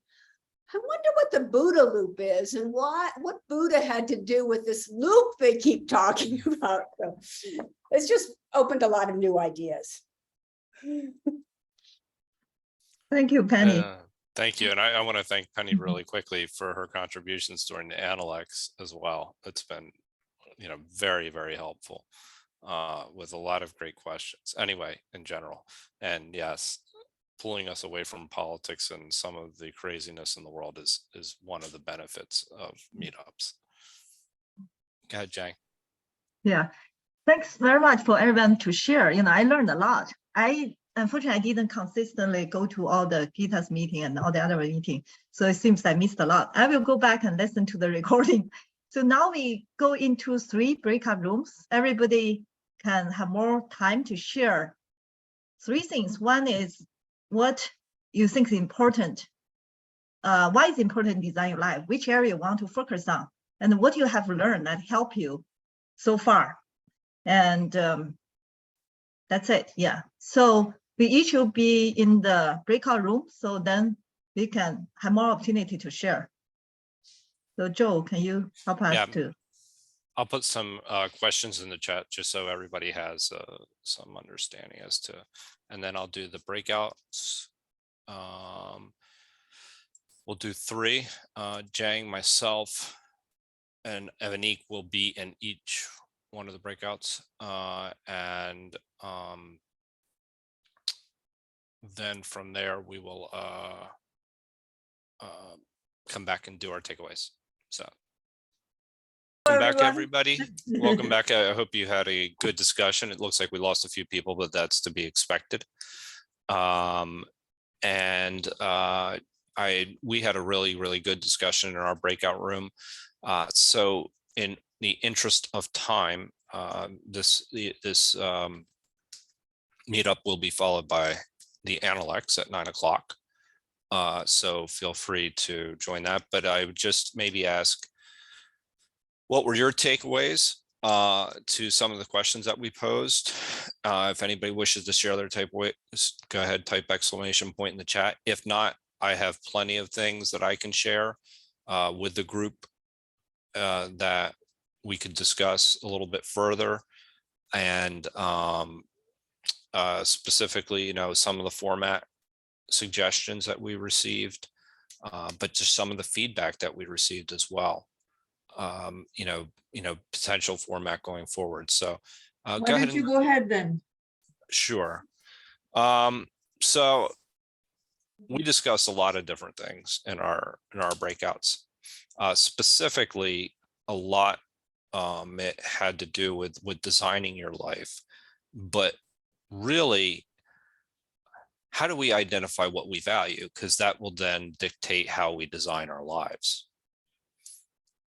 I wonder what the Buddha loop is and what Buddha had to do with this loop they keep talking about. So it's just opened a lot of new ideas. Thank you, Penny. Thank you. And I want to thank Penny really quickly for her contributions during the Analects as well. It's been, you know, very, very helpful with a lot of great questions anyway, in general. And yes, pulling us away from politics and some of the craziness in the world is one of the benefits of meetups. Go ahead, Jang. Yeah, thanks very much for everyone to share. You know, I learned a lot. Unfortunately, I didn't consistently go to all the Gita's meeting and all the other meeting, so it seems I missed a lot. I will go back and listen to the recording. So now we go into 3 breakout rooms. Everybody can have more time to share 3 things. One is what you think is important. Why is important in design your life? Which area you want to focus on? And what you have learned that help you so far? And that's it. Yeah. So we each will be in the breakout room, so then we can have more opportunity to share. So Joe, can you help us to? I'll put some questions in the chat just so everybody has some understanding as to, and then I'll do the breakouts. We'll do 3. Jang, myself, and Evanique will be in each one of the breakouts. And then from there, we will come back and do our takeaways. So welcome back, everybody. Welcome back. I hope you had a good discussion. It looks like we lost a few people, but that's to be expected. We had a really, really good discussion in our breakout room. So in the interest of time, this meetup will be followed by the Analects at 9 o'clock. So feel free to join that. But I would just maybe ask, what were your takeaways to some of the questions that we posed? If anybody wishes to share their takeaways, go ahead, type exclamation point in the chat. If not, I have plenty of things that I can share with the group that we could discuss a little bit further. And specifically, you know, some of the format suggestions that we received, but just some of the feedback that we received as well. potential format going forward. So Why go ahead don't you and go ahead then? sure. So we discussed a lot of different things in our breakouts. Specifically, a lot it had to do with designing your life, but really, how do we identify what we value? Because that will then dictate how we design our lives.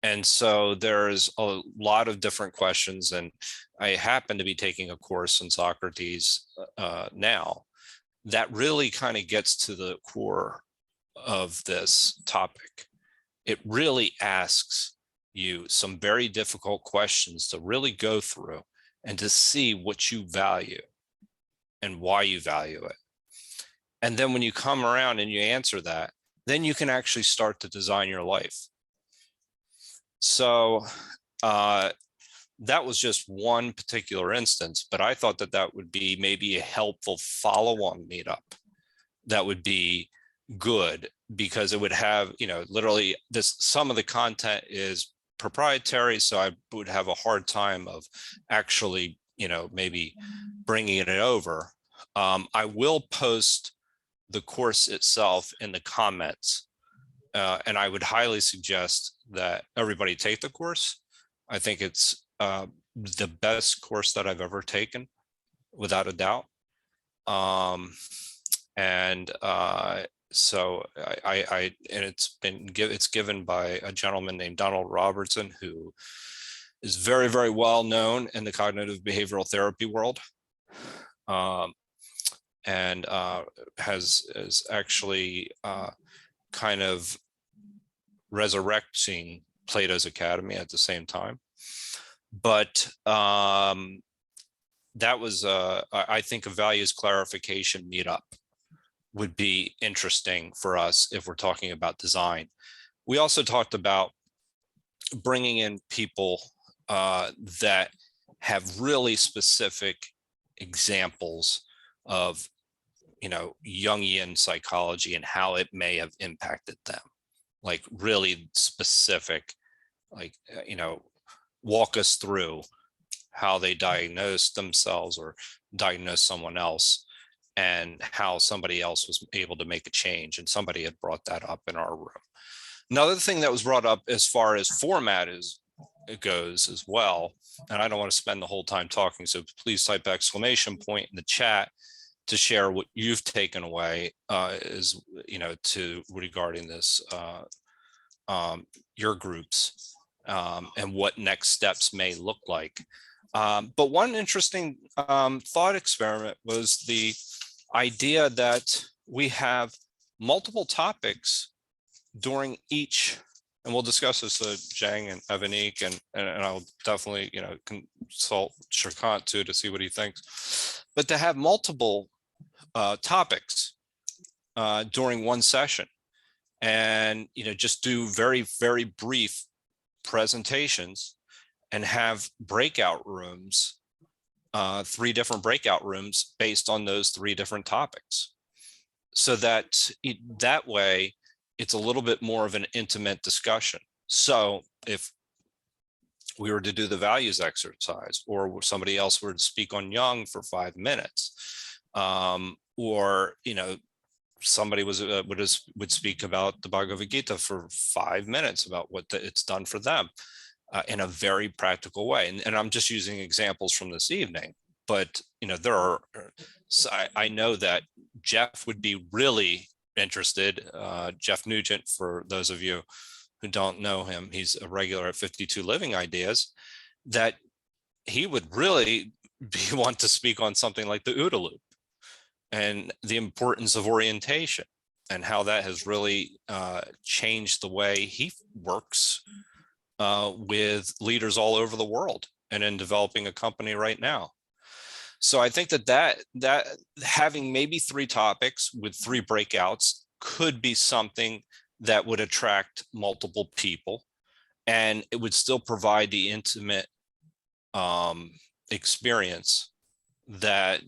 And so there's a lot of different questions, and I happen to be taking a course in Socrates now that really kind of gets to the core of this topic. It really asks you some very difficult questions to really go through and to see what you value and why you value it. And then when you come around and you answer that, then you can actually start to design your life. So that was just one particular instance, but I thought that that would be maybe a helpful follow-on meetup that would be good, because it would have, literally some of the content is proprietary, so I would have a hard time of actually, maybe bringing it over. I will post the course itself in the comments, and I would highly suggest that everybody take the course. I think it's the best course that I've ever taken, without a doubt. So it's given by a gentleman named Donald Robertson, who is very, very well known in the cognitive behavioral therapy world, and is actually kind of resurrecting Plato's Academy at the same time. But that was, I think, a values clarification meetup would be interesting for us if we're talking about design. We also talked about bringing in people that have really specific examples of, Jungian psychology and how it may have impacted them, like really specific, like, walk us through how they diagnosed themselves or diagnosed someone else, and how somebody else was able to make a change. And somebody had brought that up in our room. Another thing that was brought up as far as format goes as well, and I don't want to spend the whole time talking, so please type exclamation point in the chat to share what you've taken away regarding this, your groups, and what next steps may look like. But one interesting thought experiment was the idea that we have multiple topics during each, and we'll discuss this with Zhang and Avanique, and I'll definitely, consult Shrikant too to see what he thinks, but to have multiple topics during one session, and, just do very, very brief presentations, and have breakout rooms, 3 different breakout rooms based on those 3 different topics, so that that way it's a little bit more of an intimate discussion. So if we were to do the values exercise, or somebody else were to speak on Jung for 5 minutes, or, somebody would speak about the Bhagavad-Gita for 5 minutes about what it's done for them, in a very practical way. And I'm just using examples from this evening, but, there are, so I know that Jeff would be really interested, Jeff Nugent, for those of you who don't know him, he's a regular at 52 Living Ideas, that he would really want to speak on something like the OODA loop and the importance of orientation, and how that has really changed the way he works with leaders all over the world, and in developing a company right now. So I think that having maybe 3 topics with 3 breakouts could be something that would attract multiple people, and it would still provide the intimate experience that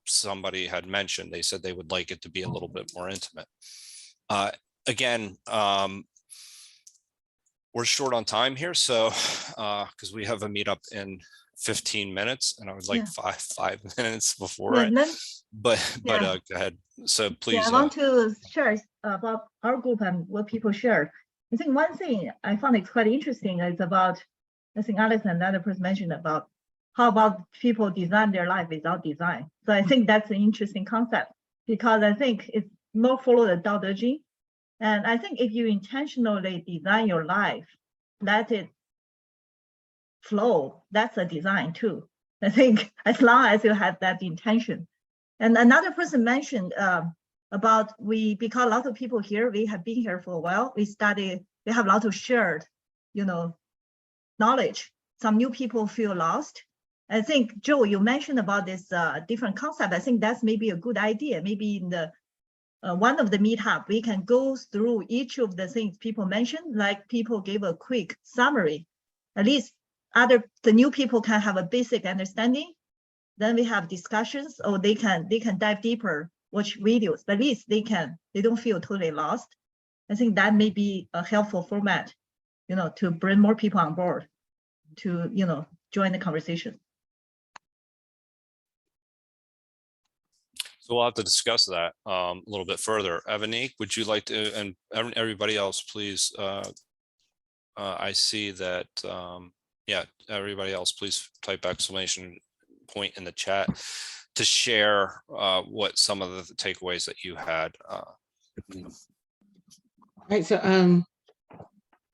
somebody had mentioned. They said they would like it to be a little bit more intimate. Again, we're short on time here, so because we have a meetup in 15 minutes, and I would like Yeah. 5 minutes before Yeah, it. then, But yeah. go ahead. So Yeah, please. I want to share about our group and what people share. I think one thing I found it's quite interesting is about, I think Alex and another person mentioned about how about people design their life without design. So I think that's an interesting concept because I think it's more follow the Daodejing. And I think if you intentionally design your life, let it flow, that's a design too. I think as long as you have that intention. And another person mentioned about because a lot of people here, we have been here for a while, we have a lot of shared, knowledge. Some new people feel lost. I think, Joe, you mentioned about this different concept. I think that's maybe a good idea. Maybe in the one of the meetup, we can go through each of the things people mentioned, like people gave a quick summary. At least the new people can have a basic understanding. Then we have discussions, or they can dive deeper, watch videos. But at least they don't feel totally lost. I think that may be a helpful format, to bring more people on board to, join the conversation. So we'll have to discuss that a little bit further. Evanique, would you like to, and everybody else, please. I see that, yeah, everybody else, please type exclamation point in the chat to share what some of the takeaways that you had. Right, so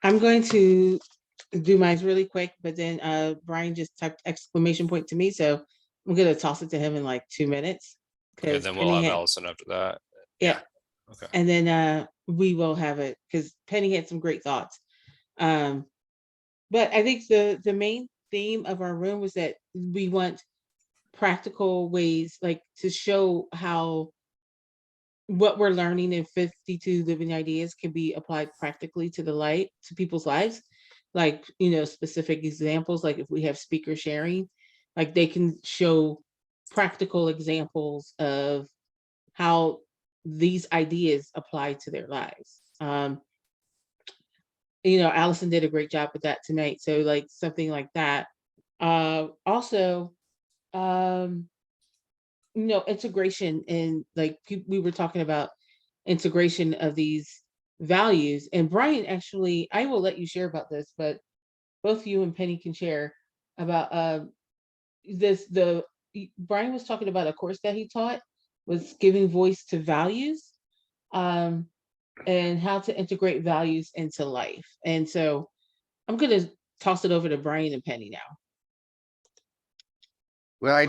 I'm going to do mine really quick, but then Brian just typed exclamation point to me, so I'm gonna toss it to him in like 2 minutes. Okay, then we'll have Allison after that. Yeah. Okay. And then we will have it because Penny had some great thoughts. But I think the main theme of our room was that we want practical ways, like to show how what we're learning in 52 living ideas can be applied practically to people's lives. Like, specific examples, like if we have speaker sharing, like they can show practical examples of how these ideas apply to their lives. Allison did a great job with that tonight. So like something like that. Also, integration, and like we were talking about integration of these values. And Brian, actually, I will let you share about this, but both you and Penny can share about Brian was talking about a course that he taught was giving voice to values, and how to integrate values into life. And so I'm going to toss it over to Brian and Penny now. Well, I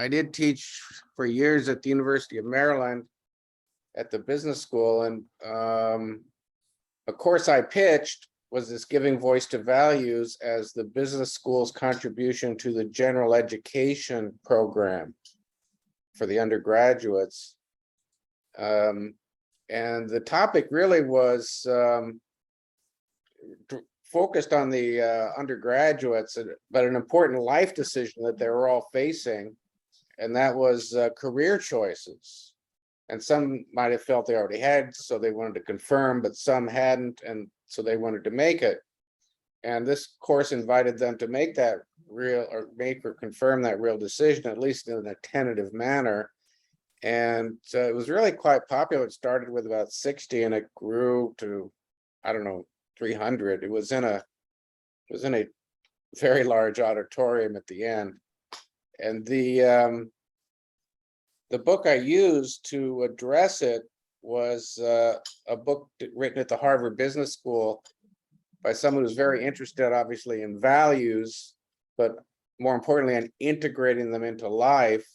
did teach for years at the University of Maryland at the business school, and a course I pitched was this giving voice to values as the business school's contribution to the general education program for the undergraduates. And the topic really was focused on the undergraduates, but an important life decision that they were all facing, and that was career choices. And some might have felt they already had, so they wanted to confirm, but some hadn't, and so they wanted to make it. And this course invited them to make that real, or make or confirm that real decision, at least in a tentative manner. And it was really quite popular. It started with about 60 and it grew to, I don't know, 300. It was in a very large auditorium at the end. And the book I used to address it was a book written at the Harvard Business School by someone who's very interested, obviously, in values, but more importantly, in integrating them into life.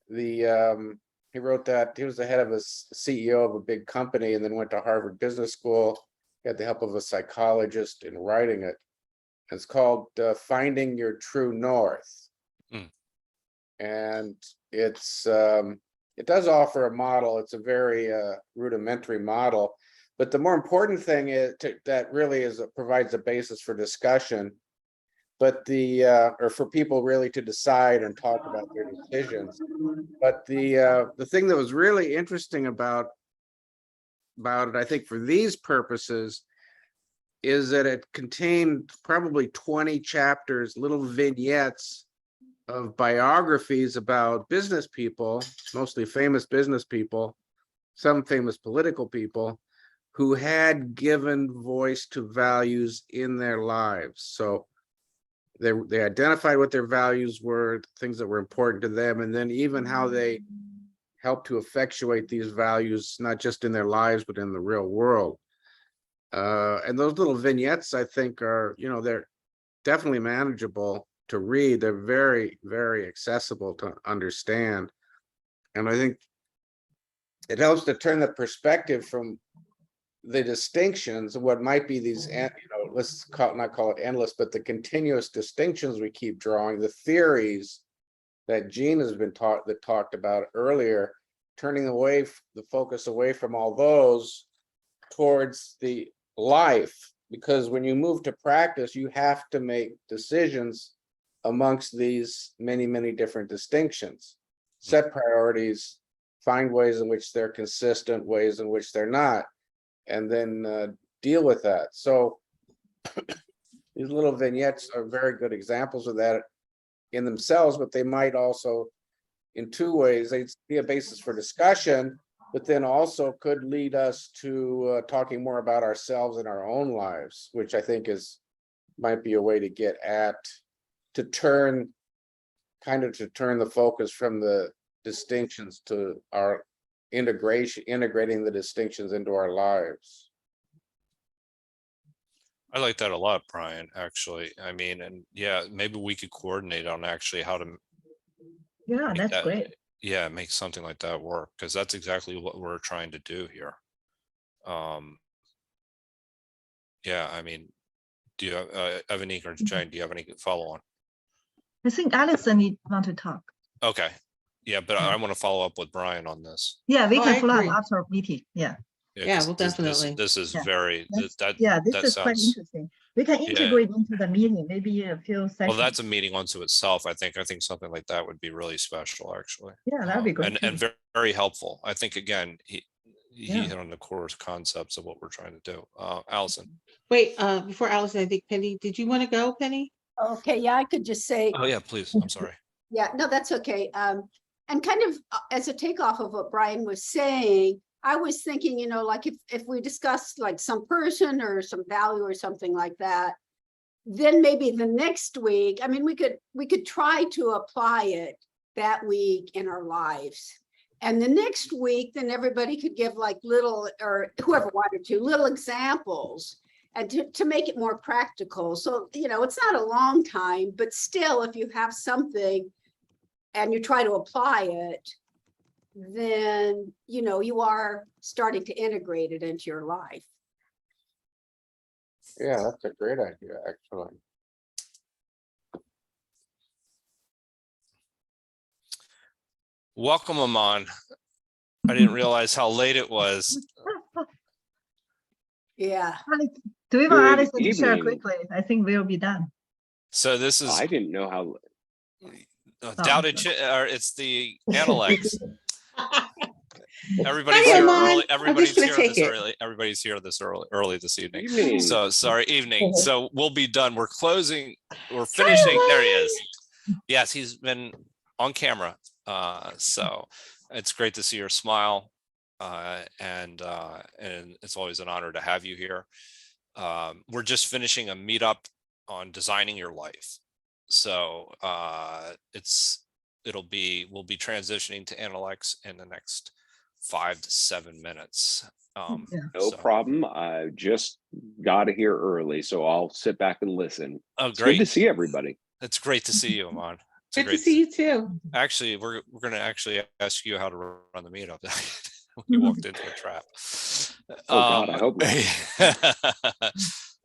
He wrote that. He was the head of a CEO of a big company and then went to Harvard Business School. He had the help of a psychologist in writing it. It's called Finding Your True North. And it does offer a model. It's a very rudimentary model, but the more important thing is that really provides a basis for discussion, but or for people really to decide and talk about their decisions. But the thing that was really interesting about about it, I think for these purposes, is that it contained probably 20 chapters, little vignettes of biographies about business people, mostly famous business people, some famous political people, who had given voice to values in their lives. So they identified what their values were, things that were important to them, and then even how they helped to effectuate these values, not just in their lives, but in the real world. And those little vignettes, I think, are, they're definitely manageable to read. They're very, very accessible to understand. And I think it helps to turn the perspective from the distinctions of what might be these, let's not call it endless, but the continuous distinctions we keep drawing, the theories that Gene has been talked about earlier, turning away the focus away from all those towards the life, because when you move to practice, you have to make decisions amongst these many, many different distinctions, set priorities, find ways in which they're consistent, ways in which they're not, and then deal with that. So these little vignettes are very good examples of that in themselves, but they might also, in two ways, they'd be a basis for discussion, but then also could lead us to talking more about ourselves and our own lives, which I think might be a way to get at, to turn the focus from the distinctions to our integrating the distinctions into our lives. I like that a lot, Brian, actually. I mean, and yeah, maybe we could coordinate on actually how to Yeah, make that's that, great. yeah, make something like that work, because that's exactly what we're trying to do here. Yeah, I mean, do you have Evanik or Jane, do you have any follow on? I think Alison want to talk. Okay. Yeah, but I want to follow up with Brian on this. Yeah, we Oh, can I follow up agree. after meeting. Yeah. Yeah, 'cause well, this definitely. is Yeah. very, This that is quite sounds, interesting. We can Yeah. integrate into the meeting, maybe a few sessions. well, that's a meeting unto itself. I think something like that would be really special, actually. Yeah, that'd be great And too. very, very helpful. I think, again, he Yeah. hit on the core concepts of what we're trying to do. Allison. Wait, before Allison, I think Penny, did you want to go, Penny? Okay, yeah, I could just say, Oh yeah, please. I'm sorry. yeah, no, that's okay. And kind of as a takeoff of what Brian was saying, I was thinking, like if we discuss like some person or some value or something like that, then maybe the next week, I mean, we could try to apply it that week in our lives. And the next week, then everybody could give like little, or whoever wanted to, little examples and to make it more practical. So, it's not a long time, but still, if you have something and you try to apply it, then, you are starting to integrate it into your life. Yeah, that's a great idea, actually. Welcome, Aman. I didn't realize how late it was. Yeah. Do we want Good Alison to share evening. quickly? I think we'll be done. So this is I didn't know how. it's the Analects. Everybody's Hi, here Aman. early. I'm Everybody's just gonna here take this it. early. Everybody's here this early this evening. Evening. So sorry, evening. Mhm. So we'll be done. We're closing. We're finishing. There he is. Yes, he's been on camera. So it's great to see your smile. And it's always an honor to have you here. We're just finishing a meetup on designing your life. So we'll be transitioning to Analects in the next 5 to 7 minutes. No so- problem. I just got here early, so I'll sit back and listen. Oh, It's good to great. see everybody. It's great to see you, Aman. It's Good to great see you too. Actually, we're going to actually ask you how to run the meetup. You walked into a trap. Oh God, I hope not.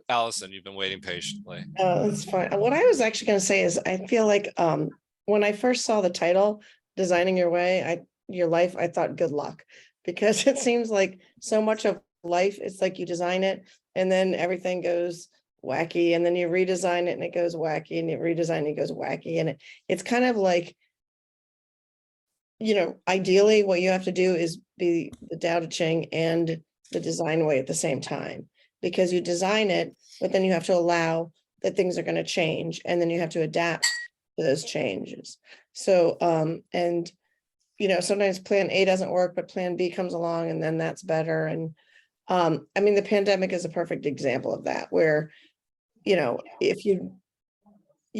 Allison, you've been waiting patiently. Oh, that's fine. What I was actually going to say is I feel like when I first saw the title, Designing Your Life, I thought good luck, because it seems like so much of life, it's like you design it and then everything goes wacky, and then you redesign it and it goes wacky, and you redesign it, it goes wacky. And it's kind of like, ideally what you have to do is be the Daodejing and the design way at the same time, because you design it, but then you have to allow that things are going to change, and then you have to adapt to those changes. So, and, you know, sometimes plan A doesn't work, but plan B comes along, and then that's better. And I mean, the pandemic is a perfect example of that, where, you know, if you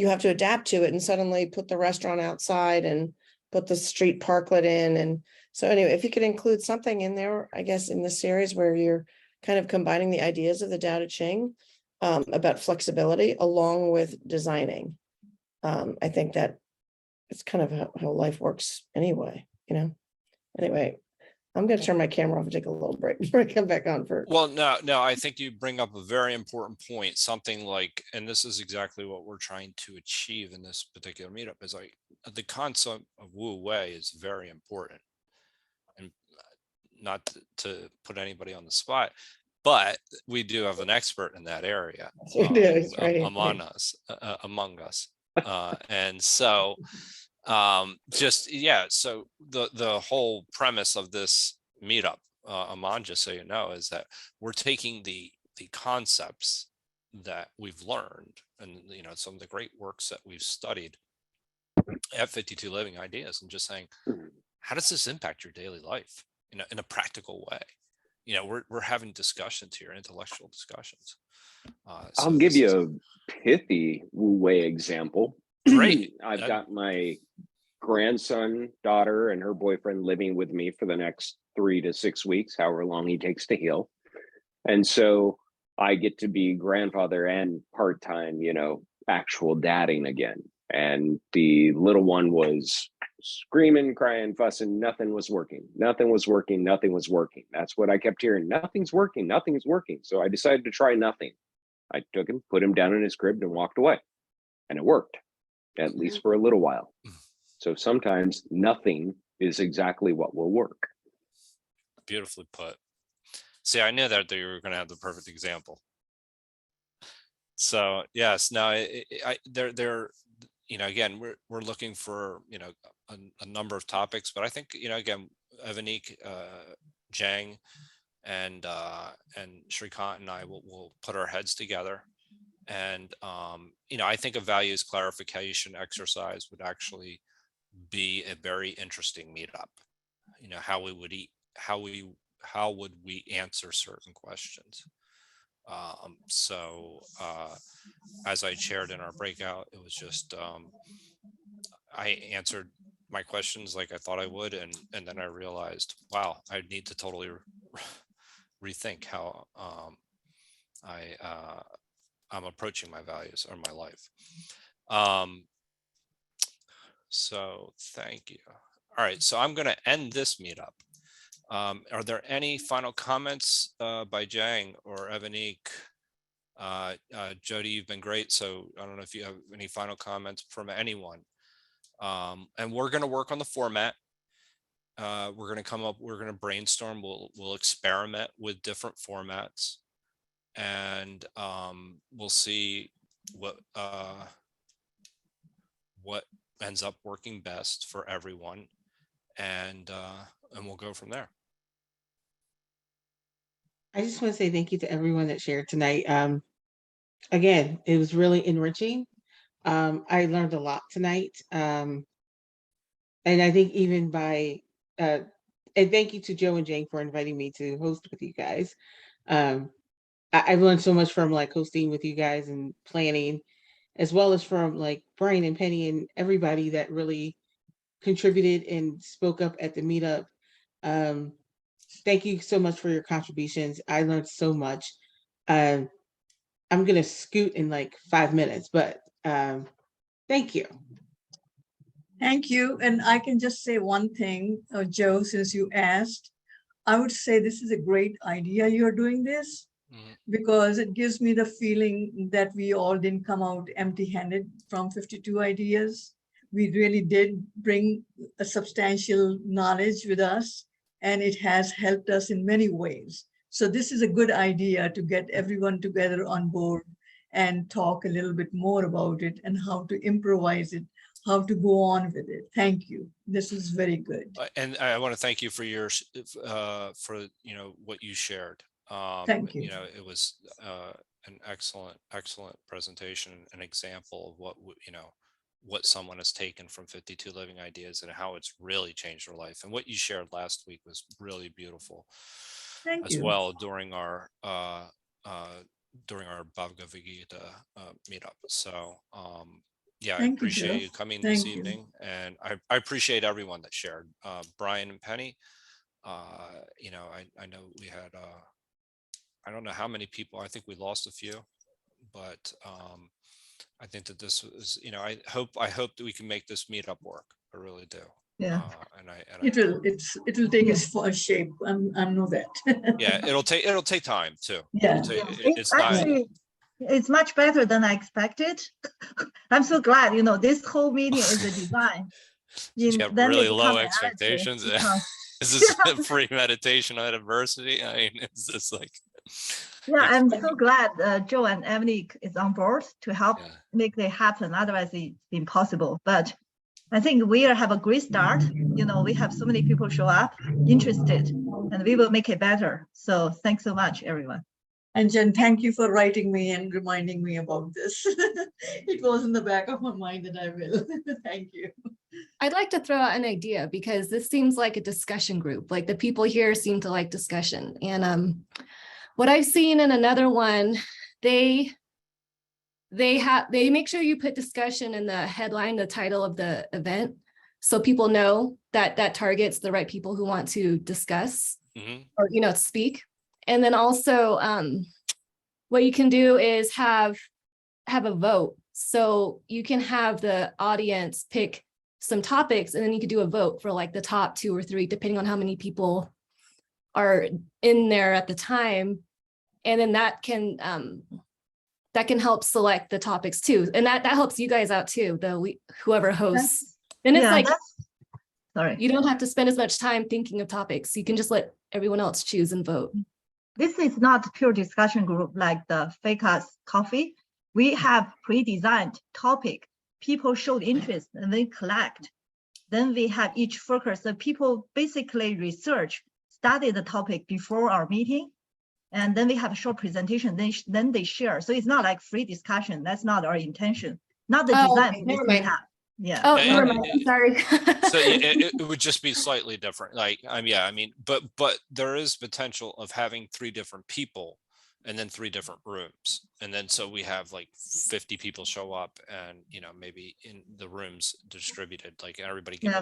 have to adapt to it and suddenly put the restaurant outside and put the street parklet in. And so anyway, if you could include something in there, I guess, in the series where you're kind of combining the ideas of the Daodejing about flexibility along with designing. I think that it's kind of how life works anyway, you know. Anyway, I'm going to turn my camera off and take a little break before I come back on for. Well, no, I think you bring up a very important point, something like, and this is exactly what we're trying to achieve in this particular meetup, is like the concept of Wu Wei is very important. And not to put anybody on the spot, but we do have an expert in that area among us. And so just, yeah, so the whole premise of this meetup, Aman, just so you know, is that we're taking the concepts that we've learned and, you know, some of the great works that we've studied at 52 Living Ideas, and just saying, how does this impact your daily life in a practical way? You know, we're having discussions here, intellectual discussions. I'll give you a pithy Wu Wei example. Great. I've got my grandson, daughter, and her boyfriend living with me for the next 3 to 6 weeks, however long he takes to heal. And so I get to be grandfather and part-time, you know, actual dadding again. And the little one was screaming, crying, fussing. Nothing was working. Nothing was working. Nothing was working. That's what I kept hearing. Nothing's working. Nothing's working. So I decided to try nothing. I took him, put him down in his crib, and walked away. And it worked, at least for a little while. So sometimes nothing is exactly what will work. Beautifully put. See, I knew that you were going to have the perfect example. So yes, now they're you know, again, we're looking for, you know, a number of topics, but I think, you know, again, Evanique, Jang, and Shrikant and I will put our heads together. And, you know, I think a values clarification exercise would actually be a very interesting meetup. You know, how would we answer certain questions? So as I shared in our breakout, it was just I answered my questions like I thought I would, and then I realized, wow, I need to totally rethink how I'm approaching my values or my life. So thank you. All right, so I'm going to end this meetup. Are there any final comments by Jang or Evanique? Jody, you've been great. So I don't know if you have any final comments from anyone. And we're going to work on the format. We're going to brainstorm. We'll experiment with different formats, and we'll see what ends up working best for everyone, and we'll go from there. I just want to say thank you to everyone that shared tonight. Again, it was really enriching. I learned a lot tonight. And I think even by, and thank you to Joe and Jane for inviting me to host with you guys. I've learned so much from like hosting with you guys and planning, as well as from like Brian and Penny and everybody that really contributed and spoke up at the meetup. Thank you so much for your contributions. I learned so much. I'm going to scoot in like 5 minutes, but thank you. Thank you. And I can just say one thing, Joe, since you asked, I would say this is a great idea you're doing this, because it gives me the feeling that we all didn't come out empty-handed from 52 ideas. We really did bring a substantial knowledge with us, and it has helped us in many ways. So this is a good idea to get everyone together on board and talk a little bit more about it and how to improvise it, how to go on with it. Thank you. This is very good. And I want to thank you for your for what you shared. Thank you. It was an excellent presentation, an example of what someone has taken from 52 Living Ideas and how it's really changed their life. And what you shared last week was really beautiful Thank as you. well during our Bhagavad-Gita meetup. So yeah, I Thank you, appreciate you Jeff. coming this Thank you. evening, and I appreciate everyone that shared. Brian and Penny, I know we had I don't know how many people. I think we lost a few, but I think that this was, I hope that we can make this meetup work. I really do. Yeah. It will take its full shape. I know that. Yeah, it'll take time too. Yeah. It's not. Actually, it's much better than I expected. I'm so glad, this whole meeting is a design. You have Then really it low become reality expectations. because- Is this a free meditation on adversity? I mean, it's just like. Yeah, I'm so glad Joe and Emily is on board to help Yeah. make it happen. Otherwise, it's impossible. But I think we have a great start. We have so many people show up, interested, and we will make it better. So thanks so much, everyone. And Jen, thank you for writing me and reminding me about this. It was in the back of my mind that I will. Thank you. I'd like to throw out an idea because this seems like a discussion group. Like the people here seem to like discussion. And what I've seen in another one, they make sure you put discussion in the headline, the title of the event, so people know that that targets the right people who want to discuss or speak. And then also what you can do is have a vote. So you can have the audience pick some topics, and then you could do a vote for like the top 2 or 3, depending on how many people are in there at the time. And then that can help select the topics too. And that helps you guys out too, whoever hosts. And it's like, sorry, you don't have to spend as much time thinking of topics. You can just let everyone else choose and vote. this is not a pure discussion group like the Fakeus Coffee. We have pre-designed topic. People showed interest and they collect. Then we have each focus. The people basically research, study the topic before our meeting. And then we have a short presentation, then they share. So it's not like free discussion. That's not our intention. Not the design. Okay, never mind. Yeah. Oh, Yeah, never mind. I'm sorry. So it would just be slightly different. Like, but there is potential of having 3 different people and then 3 different rooms. And then so we have like 50 people show up and, maybe in the rooms distributed, like everybody gets Yeah,